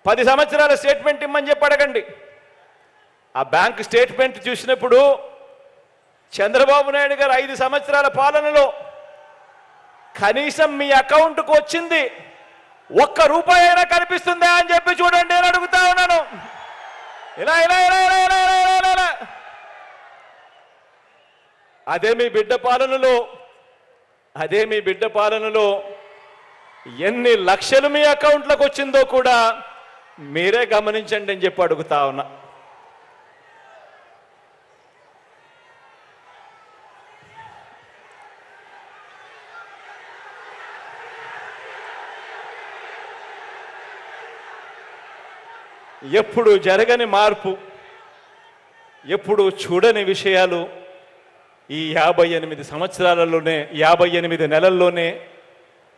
10 సంవత్సరాల స్టేట్మెంట్ ఇమ్మని చెప్పి అడగండి. ఆ బ్యాంక్ స్టేట్మెంట్ చూసినప్పుడు చంద్రబాబు నాయుడు గారు 5 సంవత్సరాల పాలనలో కనీసం మీ అకౌంట్కు వచ్చింది 1 రూపాయి అయినా కనిపిస్తుందా అని చెప్పి చూడండి నేను అడుగుతా ఉన్నాను. ఇలా ఇలా ఇలా ఇలా ఇలా ఇలా ఇలా అదే మీ బిడ్డ పాలనలో ఎన్ని లక్షలు మీ అకౌంట్లకు వచ్చిందో కూడా మీరే గమనించండి అని చెప్పి అడుగుతా ఉన్నా. ఎప్పుడు జరగని మార్పు, ఎప్పుడు చూడని విషయాలు ఈ 58 సంవత్సరాలలోనే 58 నెలల్లోనే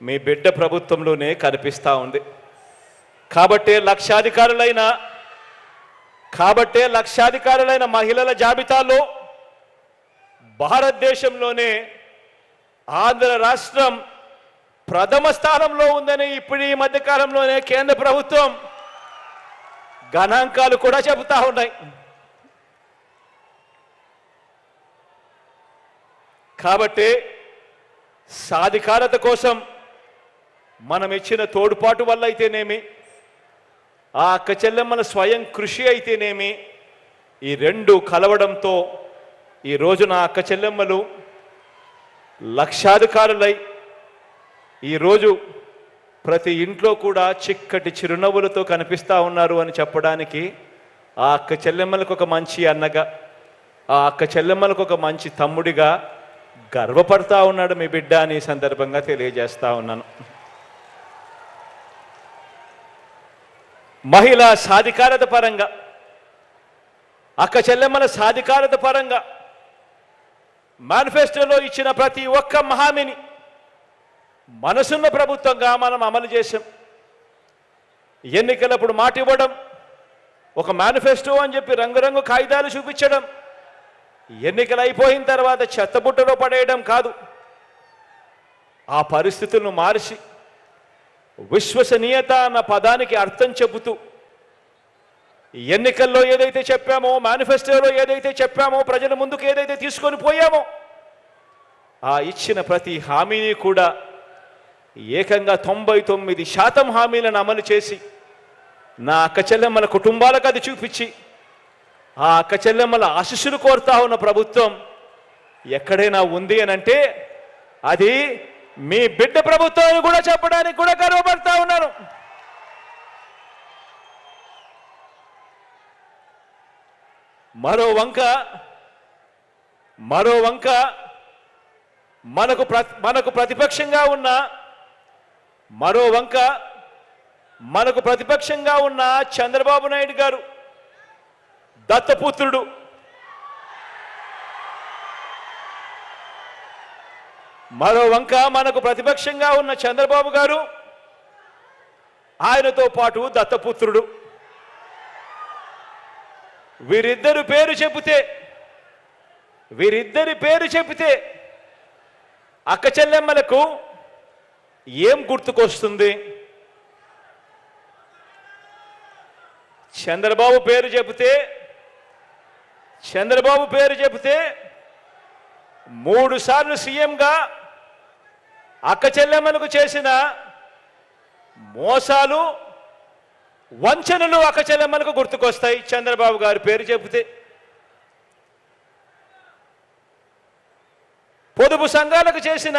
మీ బిడ్డ ప్రభుత్వంలోనే కనిపిస్తూ ఉంది. కాబట్టే లక్షాధికారులైన మహిళల జాబితాలో భారతదేశంలోనే ఆంధ్ర రాష్ట్రం ప్రథమ స్థానంలో ఉందని ఇప్పుడు ఈ మధ్య కాలంలోనే కేంద్ర ప్రభుత్వం గణాంకాలు కూడా చెబుతా ఉన్నాయి. కాబట్టి సాధికారత కోసం మనం ఇచ్చిన తోడ్పాటు వల్ల అయితేనేమి, ఆ అక్క చెల్లెమ్మల స్వయం కృషి అయితేనేమి, ఈ రెండు కలవడంతో ఈ రోజున అక్క చెల్లెమ్మలు లక్షాధికారులై ఈరోజు ప్రతి ఇంట్లో కూడా చిక్కటి చిరునవ్వులతో కనిపిస్తూ ఉన్నారు అని చెప్పడానికి ఆ అక్క చెల్లెమ్మలకు ఒక మంచి అన్నగా, ఆ అక్క చెల్లెమ్మలకు ఒక మంచి తమ్ముడిగా గర్వపడతా ఉన్నాడు మీ బిడ్డ అని ఈ సందర్భంగా తెలియజేస్తా ఉన్నాను. మహిళా సాధికారత పరంగా, అక్క చెల్లెమ్మల సాధికారత పరంగా మేనిఫెస్టోలో ఇచ్చిన ప్రతి ఒక్క హామీని మనసున్న ప్రభుత్వంగా మనం అమలు చేశాం. ఎన్నికలప్పుడు మాట ఇవ్వడం, ఒక మేనిఫెస్టో అని చెప్పి రంగురంగు కాగితాలు చూపించడం, ఎన్నికలు అయిపోయిన తర్వాత చెత్తబుట్టలో పడేయడం కాదు, ఆ పరిస్థితులను మార్చి విశ్వసనీయత అన్న పదానికి అర్థం చెబుతూ ఎన్నికల్లో ఏదైతే చెప్పామో, మేనిఫెస్టోలో ఏదైతే చెప్పామో, ప్రజల ముందుకు ఏదైతే తీసుకొని పోయామో, ఆ ఇచ్చిన ప్రతి హామీని కూడా ఏకంగా 99% హామీలను అమలు చేసి నా అక్క చెల్లెమ్మల కుటుంబాలకు అది చూపించి ఆ అక్క చెల్లెమ్మల ఆశీస్సులు కోరుతా ఉన్న ప్రభుత్వం ఎక్కడైనా ఉంది అని అంటే అది మీ బిడ్డ ప్రభుత్వం కూడా చెప్పడానికి కూడా గర్వపడతా ఉన్నాను. మరో వంక మనకు ప్రతిపక్షంగా ఉన్న చంద్రబాబు నాయుడు గారు దత్తపుత్రుడు. మరో వంక మనకు ప్రతిపక్షంగా ఉన్న చంద్రబాబు గారు, ఆయనతో పాటు దత్తపుత్రుడు. వీరిద్దరి పేరు చెబితే అక్క చెల్లెమ్మలకు ఏం గుర్తుకొస్తుంది? చంద్రబాబు పేరు చెబితే 3 సార్లు సీఎంగా అక్క చెల్లెమ్మలకు చేసిన మోసాలు, వంచనలు అక్క చెల్లెమ్మలకు గుర్తుకొస్తాయి చంద్రబాబు గారి పేరు చెబితే. పొదుపు సంఘాలకు చేసిన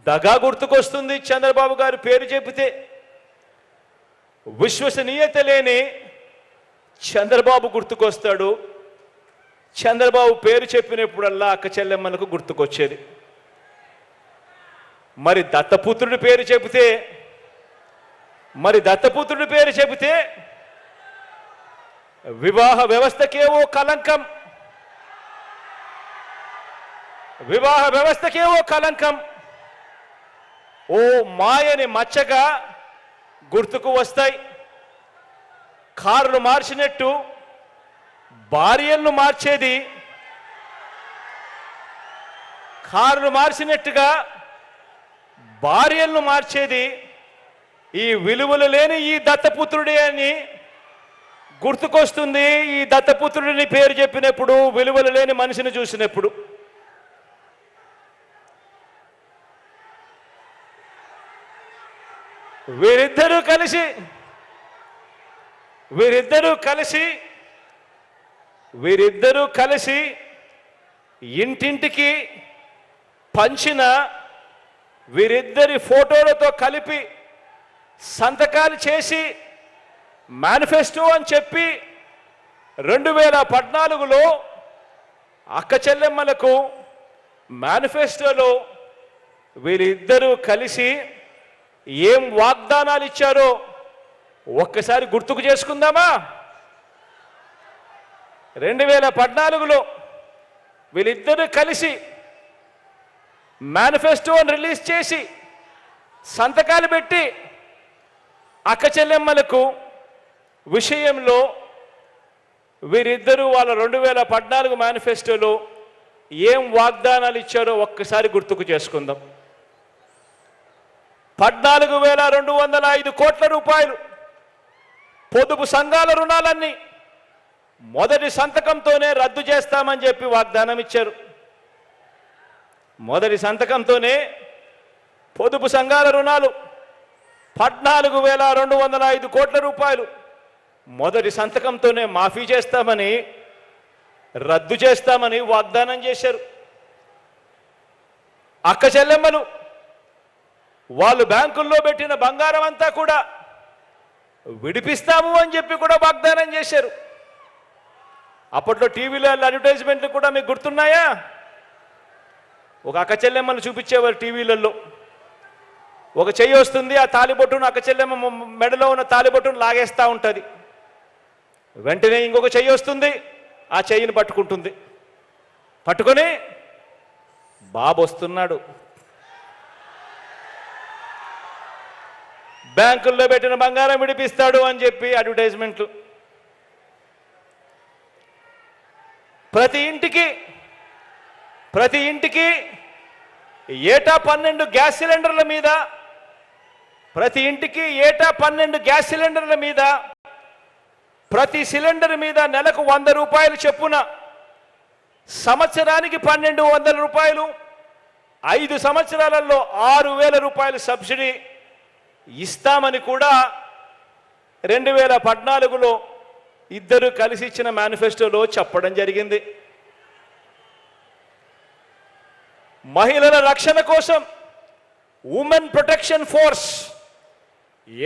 దగా గుర్తుకొస్తుంది చంద్రబాబు గారి పేరు చెబితే. విశ్వసనీయత లేని చంద్రబాబు గుర్తుకొస్తాడు. చంద్రబాబు పేరు చెప్పినప్పుడల్లా అక్క చెల్లెమ్మలకు గుర్తుకొచ్చేది. మరి దత్తపుత్రుడి పేరు చెబితే వివాహ వ్యవస్థకేవో కలంకం, ఓ మాయని మచ్చగా గుర్తుకు వస్తాయి. కార్లు మార్చినట్టు భార్యలను మార్చేది, కార్లు మార్చినట్టుగా భార్యలను మార్చేది ఈ విలువలు లేని ఈ దత్తపుత్రుడే అని గుర్తుకొస్తుంది. ఈ దత్తపుత్రుడిని పేరు చెప్పినప్పుడు, విలువలు లేని మనిషిని చూసినప్పుడు. వీరిద్దరూ కలిసి ఇంటింటికి పంచిన వీరిద్దరి ఫోటోలతో కలిపి సంతకాలు చేసి మేనిఫెస్టో అని చెప్పి 2014లో అక్క చెల్లెమ్మలకు మేనిఫెస్టోలో వీరిద్దరూ కలిసి ఏం వాగ్దానాలు ఇచ్చారో ఒక్కసారి గుర్తుకు చేసుకుందామా? 2014లో వీళ్ళిద్దరూ కలిసి మేనిఫెస్టోని రిలీజ్ చేసి సంతకాలు పెట్టి అక్క చెల్లెమ్మలకు విషయంలో వీరిద్దరూ వాళ్ళ 2014 మేనిఫెస్టోలో ఏం వాగ్దానాలు ఇచ్చారో ఒక్కసారి గుర్తుకు చేసుకుందాం. 14,205 కోట్ల రూపాయలు పొదుపు సంఘాల రుణాలన్నీ మొదటి సంతకంతోనే రద్దు చేస్తామని చెప్పి వాగ్దానం ఇచ్చారు. మొదటి సంతకంతోనే పొదుపు సంఘాల రుణాలు 14,205 కోట్ల రూపాయలు మొదటి సంతకంతోనే మాఫీ చేస్తామని, రద్దు చేస్తామని వాగ్దానం చేశారు. అక్క చెల్లెమ్మలు వాళ్ళు బ్యాంకుల్లో పెట్టిన బంగారం అంతా కూడా విడిపిస్తాము అని చెప్పి కూడా వాగ్దానం చేశారు. అప్పట్లో టీవీలో అడ్వర్టైజ్మెంట్లు కూడా మీకు గుర్తున్నాయా? ఒక అక్క చెల్లెమ్మను చూపించేవారు టీవీలలో. ఒక చెయ్యి వస్తుంది, ఆ తాలిబొట్టును అక్క చెల్లెమ్మ మెడలో ఉన్న తాలిబొట్టును లాగేస్తూ ఉంటుంది. వెంటనే ఇంకొక చెయ్యి వస్తుంది, ఆ చెయ్యిని పట్టుకుంటుంది. పట్టుకొని బాబు వస్తున్నాడు, బ్యాంకుల్లో పెట్టిన బంగారం విడిపిస్తాడు అని చెప్పి అడ్వర్టైజ్మెంట్లు. ప్రతి ఇంటికి ఏటా 12 గ్యాస్ సిలిండర్ల మీద, ప్రతి ఇంటికి ఏటా 12 గ్యాస్ సిలిండర్ల మీద, ప్రతి సిలిండర్ మీద నెలకు 100 రూపాయలు చొప్పున, సంవత్సరానికి 1,200 రూపాయలు, 5 సంవత్సరాలలో 6,000 రూపాయలు సబ్సిడీ ఇస్తామని కూడా 2014లో ఇద్దరు కలిసి ఇచ్చిన మేనిఫెస్టోలో చెప్పడం జరిగింది. మహిళల రక్షణ కోసం ఉమెన్ ప్రొటెక్షన్ ఫోర్స్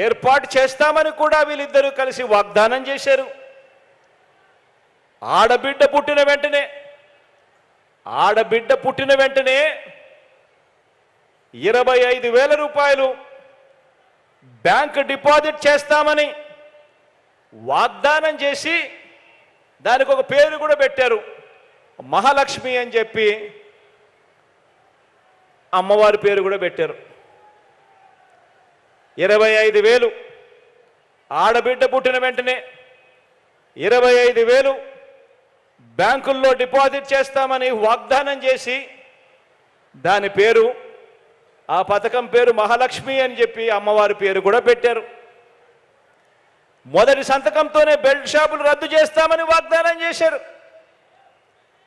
ఏర్పాటు చేస్తామని కూడా వీళ్ళిద్దరూ కలిసి వాగ్దానం చేశారు. ఆడబిడ్డ పుట్టిన వెంటనే 25,000 రూపాయలు బ్యాంక్ డిపాజిట్ చేస్తామని వాగ్దానం చేసి దానికి ఒక పేరు కూడా పెట్టారు, మహాలక్ష్మి అని చెప్పి అమ్మవారి పేరు కూడా పెట్టారు. 25,000 ఆడబిడ్డ పుట్టిన వెంటనే 25,000 బ్యాంకుల్లో డిపాజిట్ చేస్తామని వాగ్దానం చేసి దాని పేరు, ఆ పథకం పేరు మహాలక్ష్మి అని చెప్పి అమ్మవారి పేరు కూడా పెట్టారు. మొదటి సంతకంతోనే బెల్ట్ షాపులు రద్దు చేస్తామని వాగ్దానం చేశారు.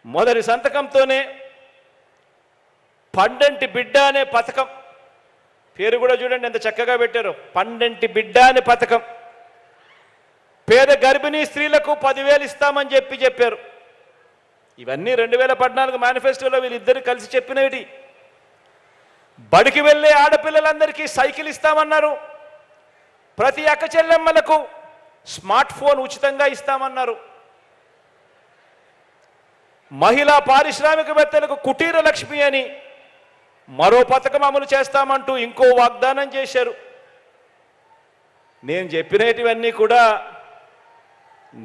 మొదటి సంతకంతోనే పండంటి బిడ్డ అనే పథకం పేరు కూడా చూడండి ఎంత చక్కగా పెట్టారు, పండంటి బిడ్డ అనే పథకం. పేద గర్భిణీ స్త్రీలకు 10,000 ఇస్తామని చెప్పారు. ఇవన్నీ 2014 మేనిఫెస్టోలో వీళ్ళిద్దరు కలిసి చెప్పినవి. బడికి వెళ్ళే ఆడపిల్లలందరికీ సైకిల్ ఇస్తామన్నారు. ప్రతి అక్క చెల్లెమ్మలకు స్మార్ట్ ఫోన్ ఉచితంగా ఇస్తామన్నారు. మహిళా పారిశ్రామికవేత్తలకు కుటీర లక్ష్మి అని మరో పథకం అమలు చేస్తామంటూ ఇంకో వాగ్దానం చేశారు. నేను చెప్పినటివన్నీ కూడా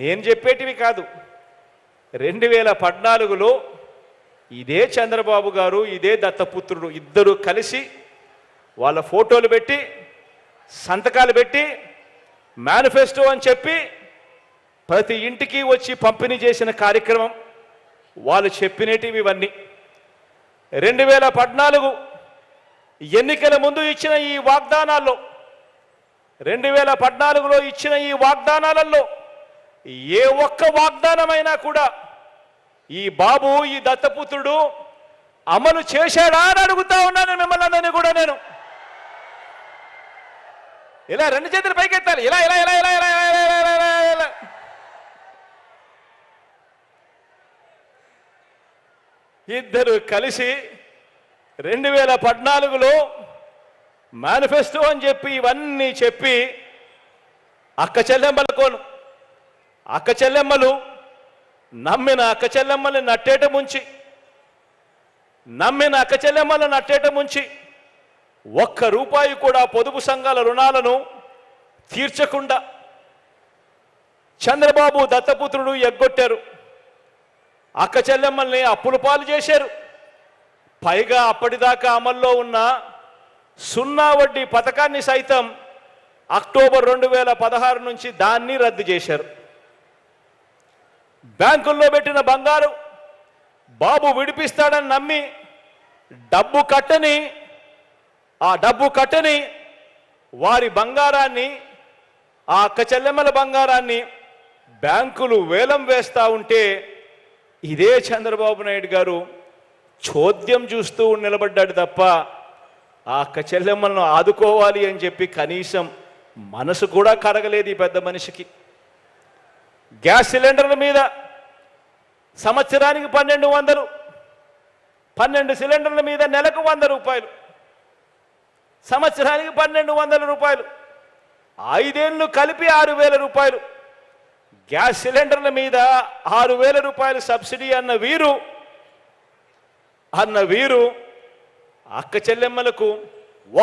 నేను చెప్పేటివి కాదు. 2014లో ఇదే చంద్రబాబు గారు, ఇదే దత్తపుత్రుడు ఇద్దరు కలిసి వాళ్ళ ఫోటోలు పెట్టి సంతకాలు పెట్టి మేనిఫెస్టో అని చెప్పి ప్రతి ఇంటికి వచ్చి పంపిణీ చేసిన కార్యక్రమం వాళ్ళు చెప్పినటివి ఇవన్నీ. 2014 ఎన్నికల ముందు ఇచ్చిన ఈ వాగ్దానాల్లో, 2014లో ఇచ్చిన ఈ వాగ్దానాలలో ఏ ఒక్క వాగ్దానమైనా కూడా ఈ బాబు, ఈ దత్తపుత్రుడు అమలు చేశాడా అని అడుగుతా ఉన్నాను మిమ్మల్ని అందరినీ కూడా. నేను ఇలా 2 చేతులు పైకెత్తాలి, ఇలా ఇలా ఇలా ఇలా ఇలా ఇలా. ఇద్దరు కలిసి 2014లో మేనిఫెస్టో అని చెప్పి ఇవన్నీ చెప్పి అక్క చెల్లెమ్మలు నమ్మిన అక్క చెల్లెమ్మల్ని నట్టేట ముంచి ఒక్క రూపాయి కూడా పొదుపు సంఘాల రుణాలను తీర్చకుండా చంద్రబాబు దత్తపుత్రుడు ఎగ్గొట్టారు. అక్క చెల్లెమ్మల్ని అప్పుల పాలు చేశారు. పైగా అప్పటిదాకా అమల్లో ఉన్న సున్నా వడ్డీ పథకాన్ని సైతం అక్టోబర్ 2016 నుంచి దాన్ని రద్దు చేశారు. బ్యాంకుల్లో పెట్టిన బంగారు బాబు విడిపిస్తాడని నమ్మి డబ్బు కట్టని వారి బంగారాన్ని, ఆ అక్క చెల్లెమ్మల బంగారాన్ని బ్యాంకులు వేలం వేస్తూ ఉంటే ఇదే చంద్రబాబు నాయుడు గారు చోద్యం చూస్తూ నిలబడ్డాడు తప్ప ఆ అక్క చెల్లెమ్మలను ఆదుకోవాలి అని చెప్పి కనీసం మనసు కూడా కరగలేదు ఈ పెద్ద మనిషికి. గ్యాస్ సిలిండర్ల మీద సంవత్సరానికి 12 సిలిండర్ల మీద నెలకు 100 రూపాయలు, సంవత్సరానికి 1200 రూపాయలు, 5 ఏళ్ళు కలిపి 6000 రూపాయలు. గ్యాస్ సిలిండర్ల మీద 6000 రూపాయలు సబ్సిడీ అన్న వీరు అక్క చెల్లెమ్మలకు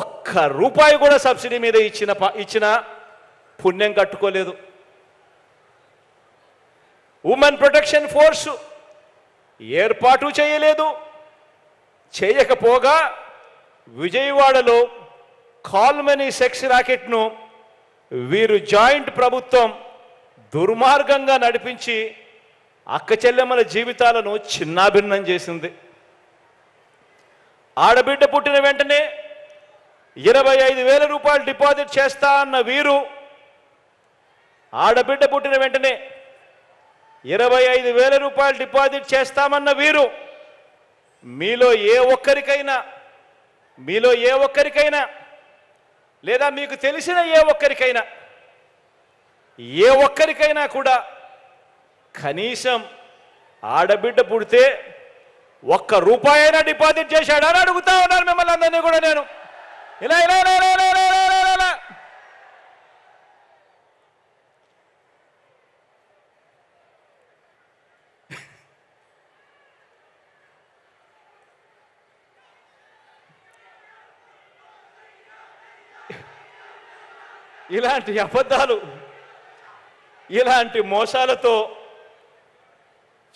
1 రూపాయి కూడా సబ్సిడీ మీద ఇచ్చిన పుణ్యం కట్టుకోలేదు. ఉమెన్ ప్రొటెక్షన్ ఫోర్స్ ఏర్పాటు చేయకపోగా విజయవాడలో కాల్మనీ సెక్స్ ర్యాకెట్ను వీరు జాయింట్ ప్రభుత్వం దుర్మార్గంగా నడిపించి అక్క చెల్లెమ్మల జీవితాలను చిన్నాభిన్నం చేసింది. ఆడబిడ్డ పుట్టిన వెంటనే 25,000 రూపాయలు డిపాజిట్ చేస్తా అన్న వీరు, ఆడబిడ్డ పుట్టిన వెంటనే 25,000 రూపాయలు డిపాజిట్ చేస్తామన్న వీరు మీలో ఏ ఒక్కరికైనా లేదా మీకు తెలిసిన ఏ ఒక్కరికైనా కూడా కనీసం ఆడబిడ్డ పుడితే 1 రూపాయి అయినా డిపాజిట్ చేశాడు అని అడుగుతా ఉన్నాను మిమ్మల్ని అందరినీ కూడా నేను. ఇలా ఇలాంటి అబద్ధాలు, ఇలాంటి మోసాలతో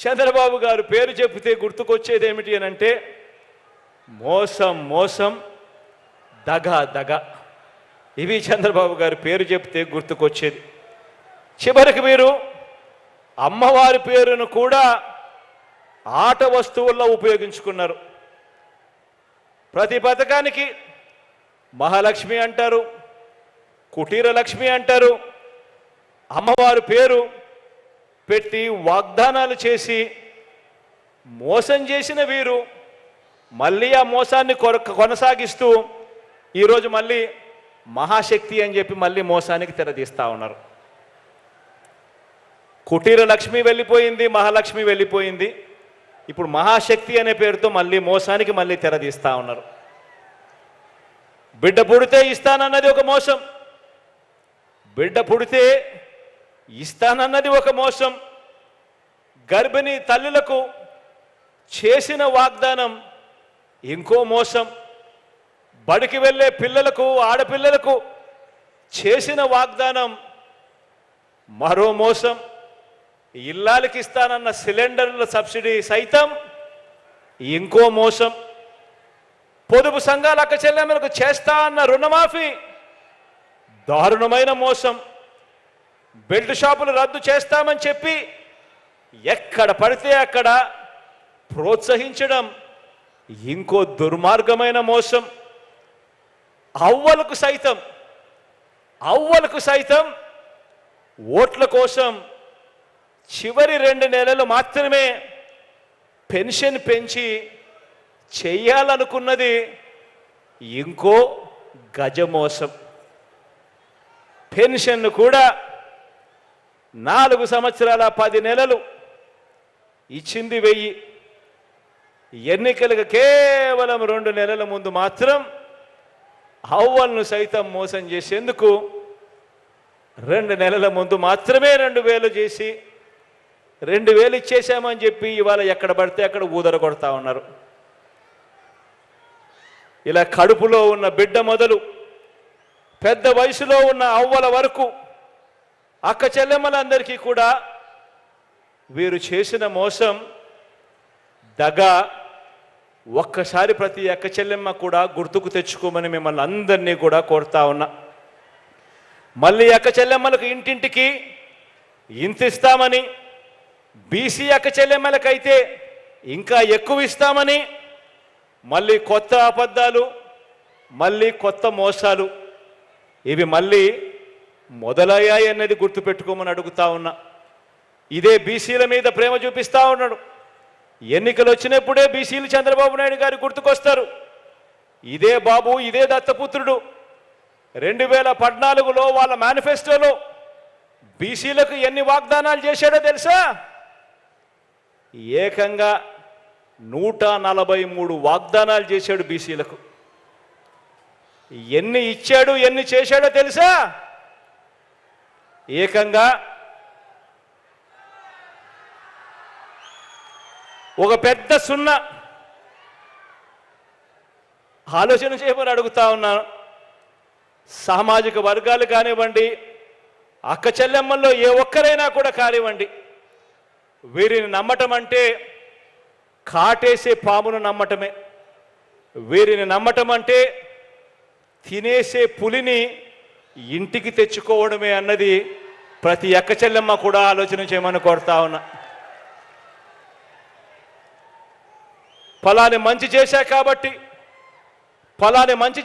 చంద్రబాబు గారు పేరు చెబితే గుర్తుకొచ్చేది ఏమిటి అని అంటే మోసం, దగ. ఇవి చంద్రబాబు గారి పేరు చెబితే గుర్తుకొచ్చేది. చివరికి మీరు అమ్మవారి పేరును కూడా ఆట వస్తువుల్లో ఉపయోగించుకున్నారు. ప్రతి పథకానికి మహాలక్ష్మి అంటారు, కుటీర లక్ష్మి అంటారు. అమ్మవారి పేరు పెట్టి వాగ్దానాలు చేసి మోసం చేసిన వీరు మళ్ళీ ఆ మోసాన్ని కొనసాగిస్తూ ఈరోజు మళ్ళీ మహాశక్తి అని చెప్పి మళ్ళీ మోసానికి తెరదీస్తూ ఉన్నారు. కుటీర లక్ష్మి వెళ్ళిపోయింది, మహాలక్ష్మి వెళ్ళిపోయింది. ఇప్పుడు మహాశక్తి అనే పేరుతో మళ్ళీ మోసానికి మళ్ళీ తెరదీస్తూ ఉన్నారు. బిడ్డ పుడితే ఇస్తానన్నది ఒక మోసం, బిడ్డ పుడితే ఇస్తానన్నది ఒక మోసం. గర్భిణీ తల్లులకు చేసిన వాగ్దానం ఇంకో మోసం. బడికి వెళ్ళే పిల్లలకు, ఆడపిల్లలకు చేసిన వాగ్దానం మరో మోసం. ఇల్లాలకి ఇస్తానన్న సిలిండర్ల సబ్సిడీ సైతం ఇంకో మోసం. పొదుపు సంఘాల అక్క చెల్లెమ్మలకు చేస్తా అన్న రుణమాఫీ దారుణమైన మోసం. బెల్ట్ షాపులు రద్దు చేస్తామని చెప్పి ఎక్కడ పడితే అక్కడ ప్రోత్సహించడం ఇంకో దుర్మార్గమైన మోసం. అవ్వలకు సైతం ఓట్ల కోసం చివరి 2 నెలలు మాత్రమే పెన్షన్ పెంచి చెయ్యాలనుకున్నది ఇంకో గజమోసం. పెన్షన్ను కూడా 4 సంవత్సరాల 10 నెలలు ఇచ్చింది 1000. ఎన్నికలకు కేవలం 2 నెలల ముందు మాత్రం అవ్వలను సైతం మోసం చేసేందుకు 2 నెలల ముందు మాత్రమే 2,000 చేసి 2,000 ఇచ్చేశామని చెప్పి ఇవాళ ఎక్కడ పడితే అక్కడ ఊదర కొడతా ఉన్నారు. ఇలా కడుపులో ఉన్న బిడ్డ మొదలు పెద్ద వయసులో ఉన్న అవ్వల వరకు అక్క చెల్లెమ్మలందరికీ కూడా వీరు చేసిన మోసం దగ ఒక్కసారి ప్రతి అక్క చెల్లెమ్మ కూడా గుర్తుకు తెచ్చుకోమని మిమ్మల్ని అందరినీ కూడా కోరుతా ఉన్నా. మళ్ళీ అక్క చెల్లెమ్మలకు ఇంటింటికి ఇంత ఇస్తామని, బీసీ అక్క చెల్లెమ్మలకైతే ఇంకా ఎక్కువ ఇస్తామని, మళ్ళీ కొత్త అబద్ధాలు, మళ్ళీ కొత్త మోసాలు ఇవి మళ్ళీ మొదలయ్యాయి అన్నది గుర్తుపెట్టుకోమని అడుగుతా ఉన్నా. ఇదే బీసీల మీద ప్రేమ చూపిస్తూ ఉన్నాడు. ఎన్నికలు వచ్చినప్పుడే బీసీలు చంద్రబాబు నాయుడు గారు గుర్తుకొస్తారు. ఇదే బాబు, ఇదే దత్తపుత్రుడు 2014లో వాళ్ళ మేనిఫెస్టోలో బీసీలకు ఎన్ని వాగ్దానాలు చేశాడో తెలుసా? ఏకంగా 143 వాగ్దానాలు చేశాడు బీసీలకు. ఎన్ని ఇచ్చాడు, ఎన్ని చేశాడో తెలుసా? ఏకంగా ఒక పెద్ద సున్నా. ఆలోచన చేయమని అడుగుతా ఉన్నాను. సామాజిక వర్గాలు కానివ్వండి, అక్క చెల్లెమ్మల్లో ఏ ఒక్కరైనా కూడా కానివ్వండి, వీరిని నమ్మటం అంటే కాటేసే పామును నమ్మటమే. వీరిని నమ్మటం అంటే తినేసే పులిని ఇంటికి తెచ్చుకోవడమే అన్నది ప్రతి అక్క చెల్లెమ్మ కూడా ఆలోచన చేయమని కోరుతా ఉన్నా. ఫలాని మంచి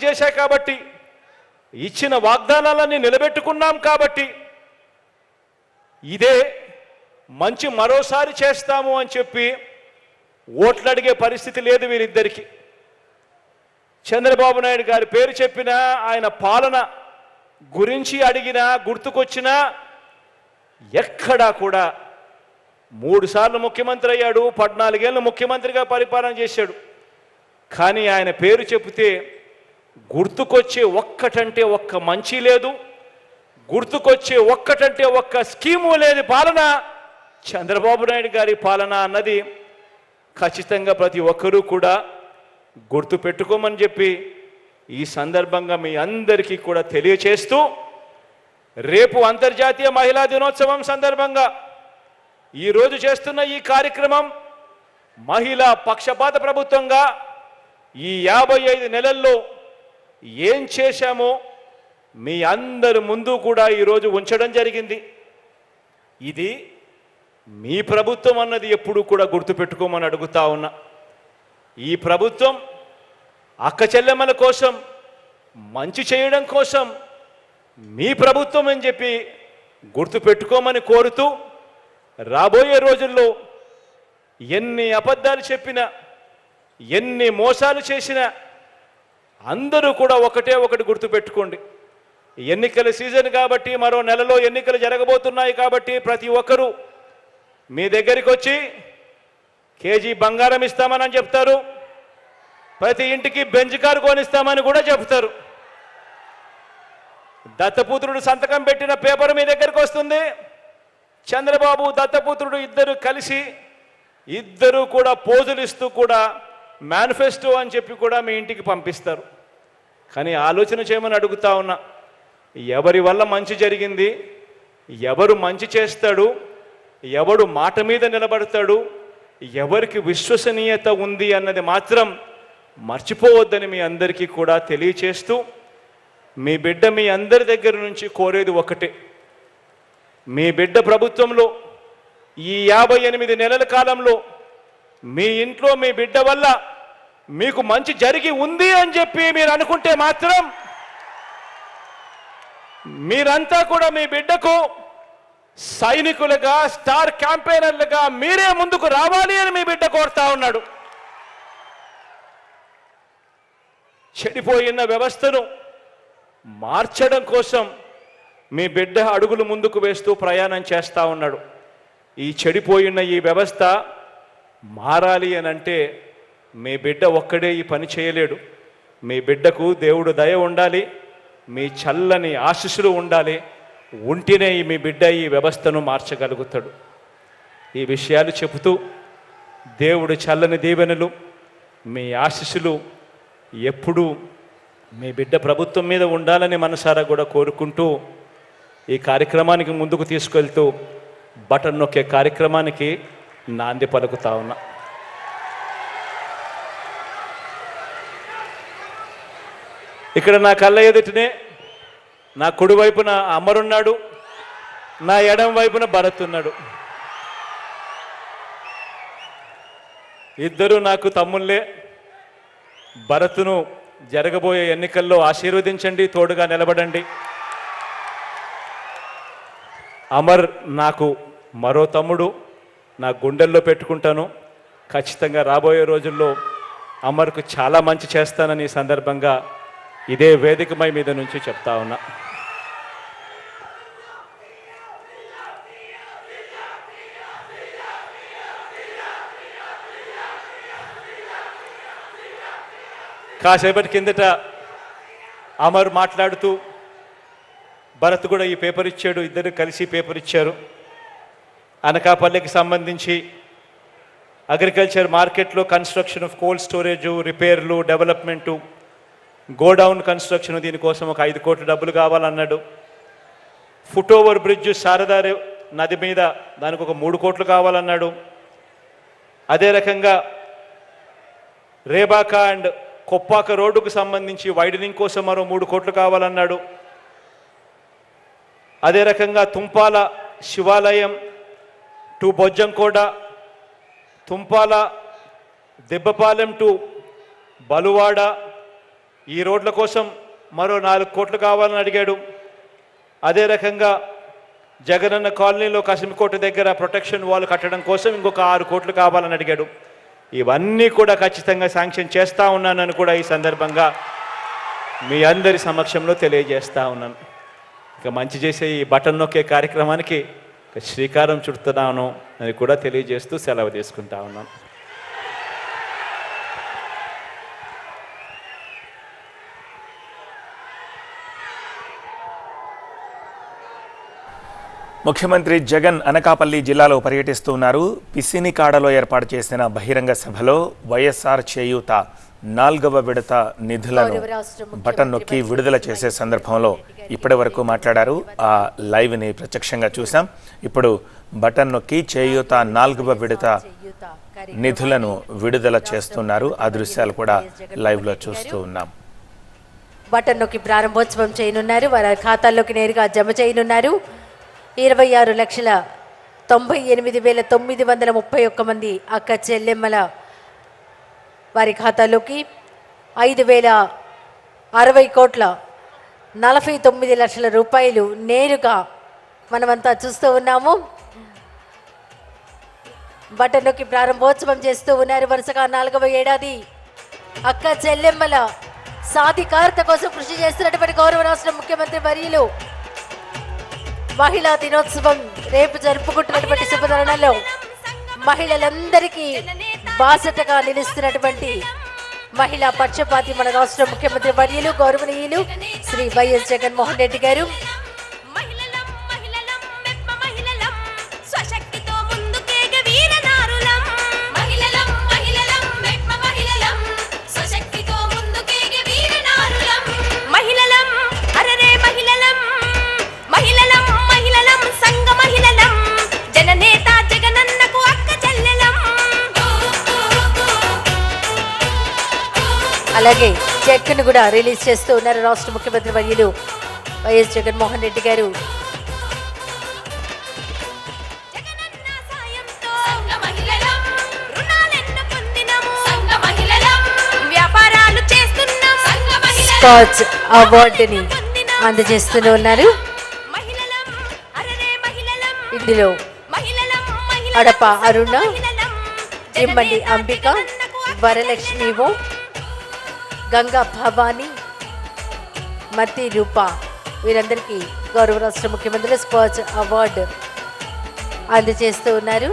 చేశా కాబట్టి ఇచ్చిన వాగ్దానాలన్నీ నిలబెట్టుకున్నాం కాబట్టి ఇదే మంచి మరోసారి చేస్తాము అని చెప్పి ఓట్లు అడిగే పరిస్థితి లేదు వీరిద్దరికి. చంద్రబాబు నాయుడు గారి పేరు చెప్పినా, ఆయన పాలన గురించి అడిగినా, గుర్తుకొచ్చినా ఎక్కడా కూడా 3 సార్లు ముఖ్యమంత్రి అయ్యాడు, 14 ఏళ్ళు ముఖ్యమంత్రిగా పరిపాలన చేశాడు. కానీ ఆయన పేరు చెబితే గుర్తుకొచ్చే ఒక్కటంటే ఒక్క మంచి లేదు, గుర్తుకొచ్చే ఒక్కటంటే ఒక్క స్కీము లేని పాలన చంద్రబాబు నాయుడు గారి పాలన అన్నది ఖచ్చితంగా ప్రతి ఒక్కరూ కూడా గుర్తు పెట్టుకోమని చెప్పి ఈ సందర్భంగా మీ అందరికీ కూడా తెలియచేస్తూ, రేపు అంతర్జాతీయ మహిళా దినోత్సవం సందర్భంగా ఈరోజు చేస్తున్న ఈ కార్యక్రమం మహిళా పక్షపాత ప్రభుత్వంగా ఈ 55 నెలల్లో ఏం చేశామో మీ అందరి ముందు కూడా ఈరోజు ఉంచడం జరిగింది. ఇది మీ ప్రభుత్వం అన్నది ఎప్పుడు కూడా గుర్తుపెట్టుకోమని అడుగుతా ఉన్నా. ఈ ప్రభుత్వం అక్క చెల్లెమ్మల కోసం, మంచి చేయడం కోసం మీ ప్రభుత్వం అని చెప్పి గుర్తుపెట్టుకోమని కోరుతూ, రాబోయే రోజుల్లో ఎన్ని అబద్ధాలు చెప్పినా, ఎన్ని మోసాలు చేసినా అందరూ కూడా ఒకటి గుర్తుపెట్టుకోండి. ఎన్నికల సీజన్ కాబట్టి, మరో నెలలో ఎన్నికలు జరగబోతున్నాయి కాబట్టి ప్రతి ఒక్కరూ మీ దగ్గరికి వచ్చి కేజీ బంగారం ఇస్తామని చెప్తారు, ప్రతి ఇంటికి బెంచ్ కారు కొనిస్తామని కూడా చెప్తారు. దత్తపుత్రుడు సంతకం పెట్టిన పేపర్ మీ దగ్గరికి వస్తుంది. చంద్రబాబు, దత్తపుత్రుడు ఇద్దరు కలిసి ఇద్దరు కూడా పోజులు ఇస్తూ కూడా మేనిఫెస్టో అని చెప్పి కూడా మీ ఇంటికి పంపిస్తారు. కానీ ఆలోచన చేయమని అడుగుతా ఉన్నా, ఎవరి వల్ల మంచి జరిగింది, ఎవరు మంచి చేస్తాడు, ఎవడు మాట మీద నిలబడతాడు, ఎవరికి విశ్వసనీయత ఉంది అన్నది మాత్రం మర్చిపోవద్దని మీ అందరికీ కూడా తెలియచేస్తూ, మీ బిడ్డ మీ అందరి దగ్గర నుంచి కోరేది ఒకటే. మీ బిడ్డ ప్రభుత్వంలో ఈ 58 నెలల కాలంలో మీ ఇంట్లో మీ బిడ్డ వల్ల మీకు మంచి జరిగి ఉంది అని చెప్పి మీరు అనుకుంటే మాత్రం మీరంతా కూడా మీ బిడ్డకు సైనికులుగా, స్టార్ క్యాంపెయినర్లుగా మీరే ముందుకు రావాలి అని మీ బిడ్డ కోరుతా ఉన్నాడు. చెడిపోయిన వ్యవస్థను మార్చడం కోసం మీ బిడ్డ అడుగులు ముందుకు వేస్తూ ప్రయాణం చేస్తూ ఉన్నాడు. ఈ చెడిపోయిన ఈ వ్యవస్థ మారాలి అని అంటే మీ బిడ్డ ఒక్కడే ఈ పని చేయలేడు. మీ బిడ్డకు దేవుడు దయ ఉండాలి, మీ చల్లని ఆశీస్సులు ఉండాలి. ఉంటేనే మీ బిడ్డ ఈ వ్యవస్థను మార్చగలుగుతాడు. ఈ విషయాలు చెబుతూ దేవుడు చల్లని దీవెనలు, మీ ఆశీస్సులు ఎప్పుడూ మీ బిడ్డ ప్రభుత్వం మీద ఉండాలని మనసారా కూడా కోరుకుంటూ ఈ కార్యక్రమానికి ముందుకు తీసుకెళ్తూ బటన్ నొక్కే కార్యక్రమానికి నాంది పలుకుతా ఉన్నా. ఇక్కడ నా కళ్ళ ఎదుటనే నా కుడి వైపున అమరున్నాడు, నా ఎడం వైపున భరత్ ఉన్నాడు. ఇద్దరు నాకు తమ్ముళ్ళే. భరత్ను జరగబోయే ఎన్నికల్లో ఆశీర్వదించండి, తోడుగా నిలబడండి. అమర్ నాకు మరో తమ్ముడు, నా గుండెల్లో పెట్టుకుంటాను. ఖచ్చితంగా రాబోయే రోజుల్లో అమర్కు చాలా మంచి చేస్తానని ఈ సందర్భంగా ఇదే వేదికమై మీద నుంచి చెప్తా ఉన్నా. కాసేపటి కిందట అమర్ మాట్లాడుతూ భరత్ కూడా ఈ పేపర్ ఇచ్చాడు, ఇద్దరు కలిసి పేపర్ ఇచ్చారు. అనకాపల్లికి సంబంధించి అగ్రికల్చర్ మార్కెట్లో కన్స్ట్రక్షన్ ఆఫ్ కోల్డ్ స్టోరేజ్, రిపేర్లు, డెవలప్మెంటు, గోడౌన్ కన్స్ట్రక్షన్, దీనికోసం ఒక 5 కోట్ల డబ్బులు కావాలన్నాడు. ఫుట్ ఓవర్ బ్రిడ్జ్ శారదా నది మీద దానికి ఒక 3 కోట్లు కావాలన్నాడు. అదే రకంగా రేబాక అండ్ కొప్పాక రోడ్డుకు సంబంధించి వైడనింగ్ కోసం మరో 3 కోట్లు కావాలన్నాడు. అదే రకంగా తుంపాల శివాలయం టు బొజ్జంకోట, తుంపాల దెబ్బపాలెం టు బలువాడ, ఈ రోడ్ల కోసం మరో 4 కోట్లు కావాలని అడిగాడు. అదే రకంగా జగనన్న కాలనీలో కసిమికోట దగ్గర ప్రొటెక్షన్ వాల్ కట్టడం కోసం ఇంకొక 6 కోట్లు కావాలని అడిగాడు. ఇవన్నీ కూడా ఖచ్చితంగా శాంక్షన్ చేస్తూ ఉన్నానని కూడా ఈ సందర్భంగా మీ అందరి సమక్షంలో తెలియజేస్తూ ఉన్నాను. ఇక మంచి చేసే ఈ బటన్ నొక్కే కార్యక్రమానికి శ్రీకారం చుడుతున్నాను అని కూడా తెలియజేస్తూ సెలవు తీసుకుంటా ఉన్నాను. ముఖ్యమంత్రి జగన్ అనకాపల్లి జిల్లాలో పర్యటిస్తున్నారు. పిసినికాడలో ఏర్పాటు చేసిన బహిరంగ సభలో వైఎస్ఆర్ చేయూత 4వ విడత నిధులను బటన్ నొక్కి విడుదల చేసే సందర్భంలో ఇప్పటి వరకు మాట్లాడారు. ఆ లైవ్ని ప్రత్యక్షంగా చూసాం. ఇప్పుడు బటన్ నొక్కి చేయూత 4వ విడత నిధులను విడుదల చేస్తున్నారు. ఆ దృశ్యాలు కూడా లైవ్లో చూస్తూ ఉన్నాం. బటన్ నొక్కి ప్రారంభోత్సవం చేయనున్నారు. వారి ఖాతాల్లోకి నేరుగా జమ చేయనున్నారు. 26,98,931 మంది అక్క చెల్లెమ్మల వారి ఖాతాలోకి 5,060 కోట్ల 49 లక్షల రూపాయలు నేరుగా మనమంతా చూస్తూ ఉన్నాము. బటన్ నొక్కి ప్రారంభోత్సవం చేస్తూ ఉన్నారు. వరుసగా 4వ ఏడాది అక్క చెల్లెమ్మల సాధికారత కోసం కృషి చేస్తున్నటువంటి గౌరవ రాష్ట్ర ముఖ్యమంత్రి వర్యులు మహిళా దినోత్సవం రేపు జరుపుకుంటున్నటువంటి శుభతరుణంలో మహిళలందరికీ బాసటగా నిలుస్తున్నటువంటి మహిళా పక్షపాతి మన రాష్ట్ర ముఖ్యమంత్రి వర్యులు గౌరవనీయులు శ్రీ వైఎస్ జగన్మోహన్ రెడ్డి గారు. అలాగే చెక్ను కూడా రిలీజ్ చేస్తూ ఉన్నారు రాష్ట్ర ముఖ్యమంత్రి వర్యులు వైఎస్ జగన్మోహన్ రెడ్డి గారు. స్కాచ్ అవార్డుని అందజేస్తూ ఉన్నారు. ఇందులో అడప అరుణ, ఇమ్మండి అంబిక, వరలక్ష్మివో, గంగా భవానీ, మతి రూప వీరందరికీ గౌరవ రాష్ట్ర ముఖ్యమంత్రి స్కాచ్ అవార్డు అందజేస్తూ ఉన్నారు.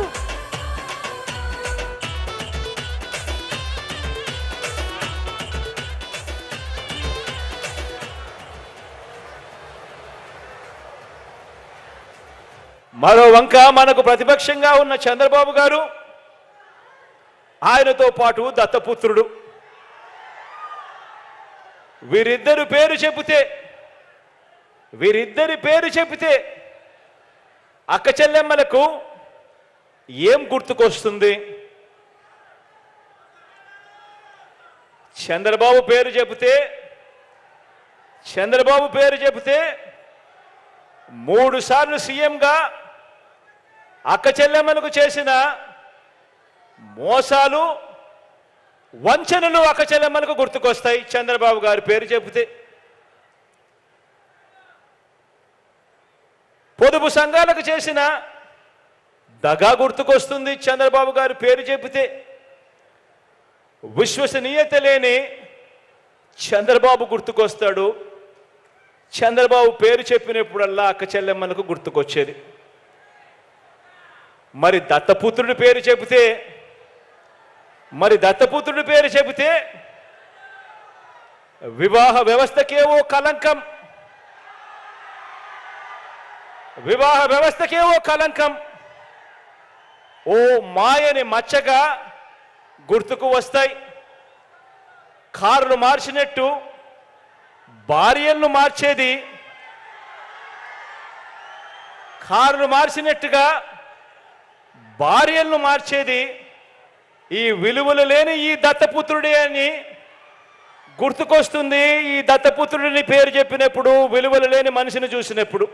మరో వంక మనకు ప్రతిపక్షంగా ఉన్న చంద్రబాబు గారు, ఆయనతో పాటు దత్తపుత్రుడు. వీరిద్దరి పేరు చెబితే అక్క చెల్లెమ్మలకు ఏం గుర్తుకొస్తుంది? చంద్రబాబు పేరు చెబితే 3 సార్లు సీఎంగా అక్క చెల్లెమ్మలకు చేసిన మోసాలు, వంచనలు అక్క చెల్లెమ్మలకు గుర్తుకొస్తాయి చంద్రబాబు గారి పేరు చెబితే. పొదుపు సంఘాలకు చేసిన దగా గుర్తుకొస్తుంది చంద్రబాబు గారి పేరు చెబితే. విశ్వసనీయత లేని చంద్రబాబు గుర్తుకొస్తాడు. చంద్రబాబు పేరు చెప్పినప్పుడల్లా అక్క చెల్లెమ్మలకు గుర్తుకొచ్చేది. మరి దత్తపుత్రుడి పేరు చెబితే వివాహ వ్యవస్థకే ఓ కలంకం, ఓ మాయని మచ్చగా గుర్తుకు వస్తాయి. కార్లు మార్చినట్టు భార్యలను మార్చేది ఈ విలువలు లేని ఈ దత్తపుత్రుడే అని గుర్తుకొస్తుంది. ఈ దత్తపుత్రుడిని పేరు చెప్పినప్పుడు, విలువలు లేని మనిషిని చూసినప్పుడు.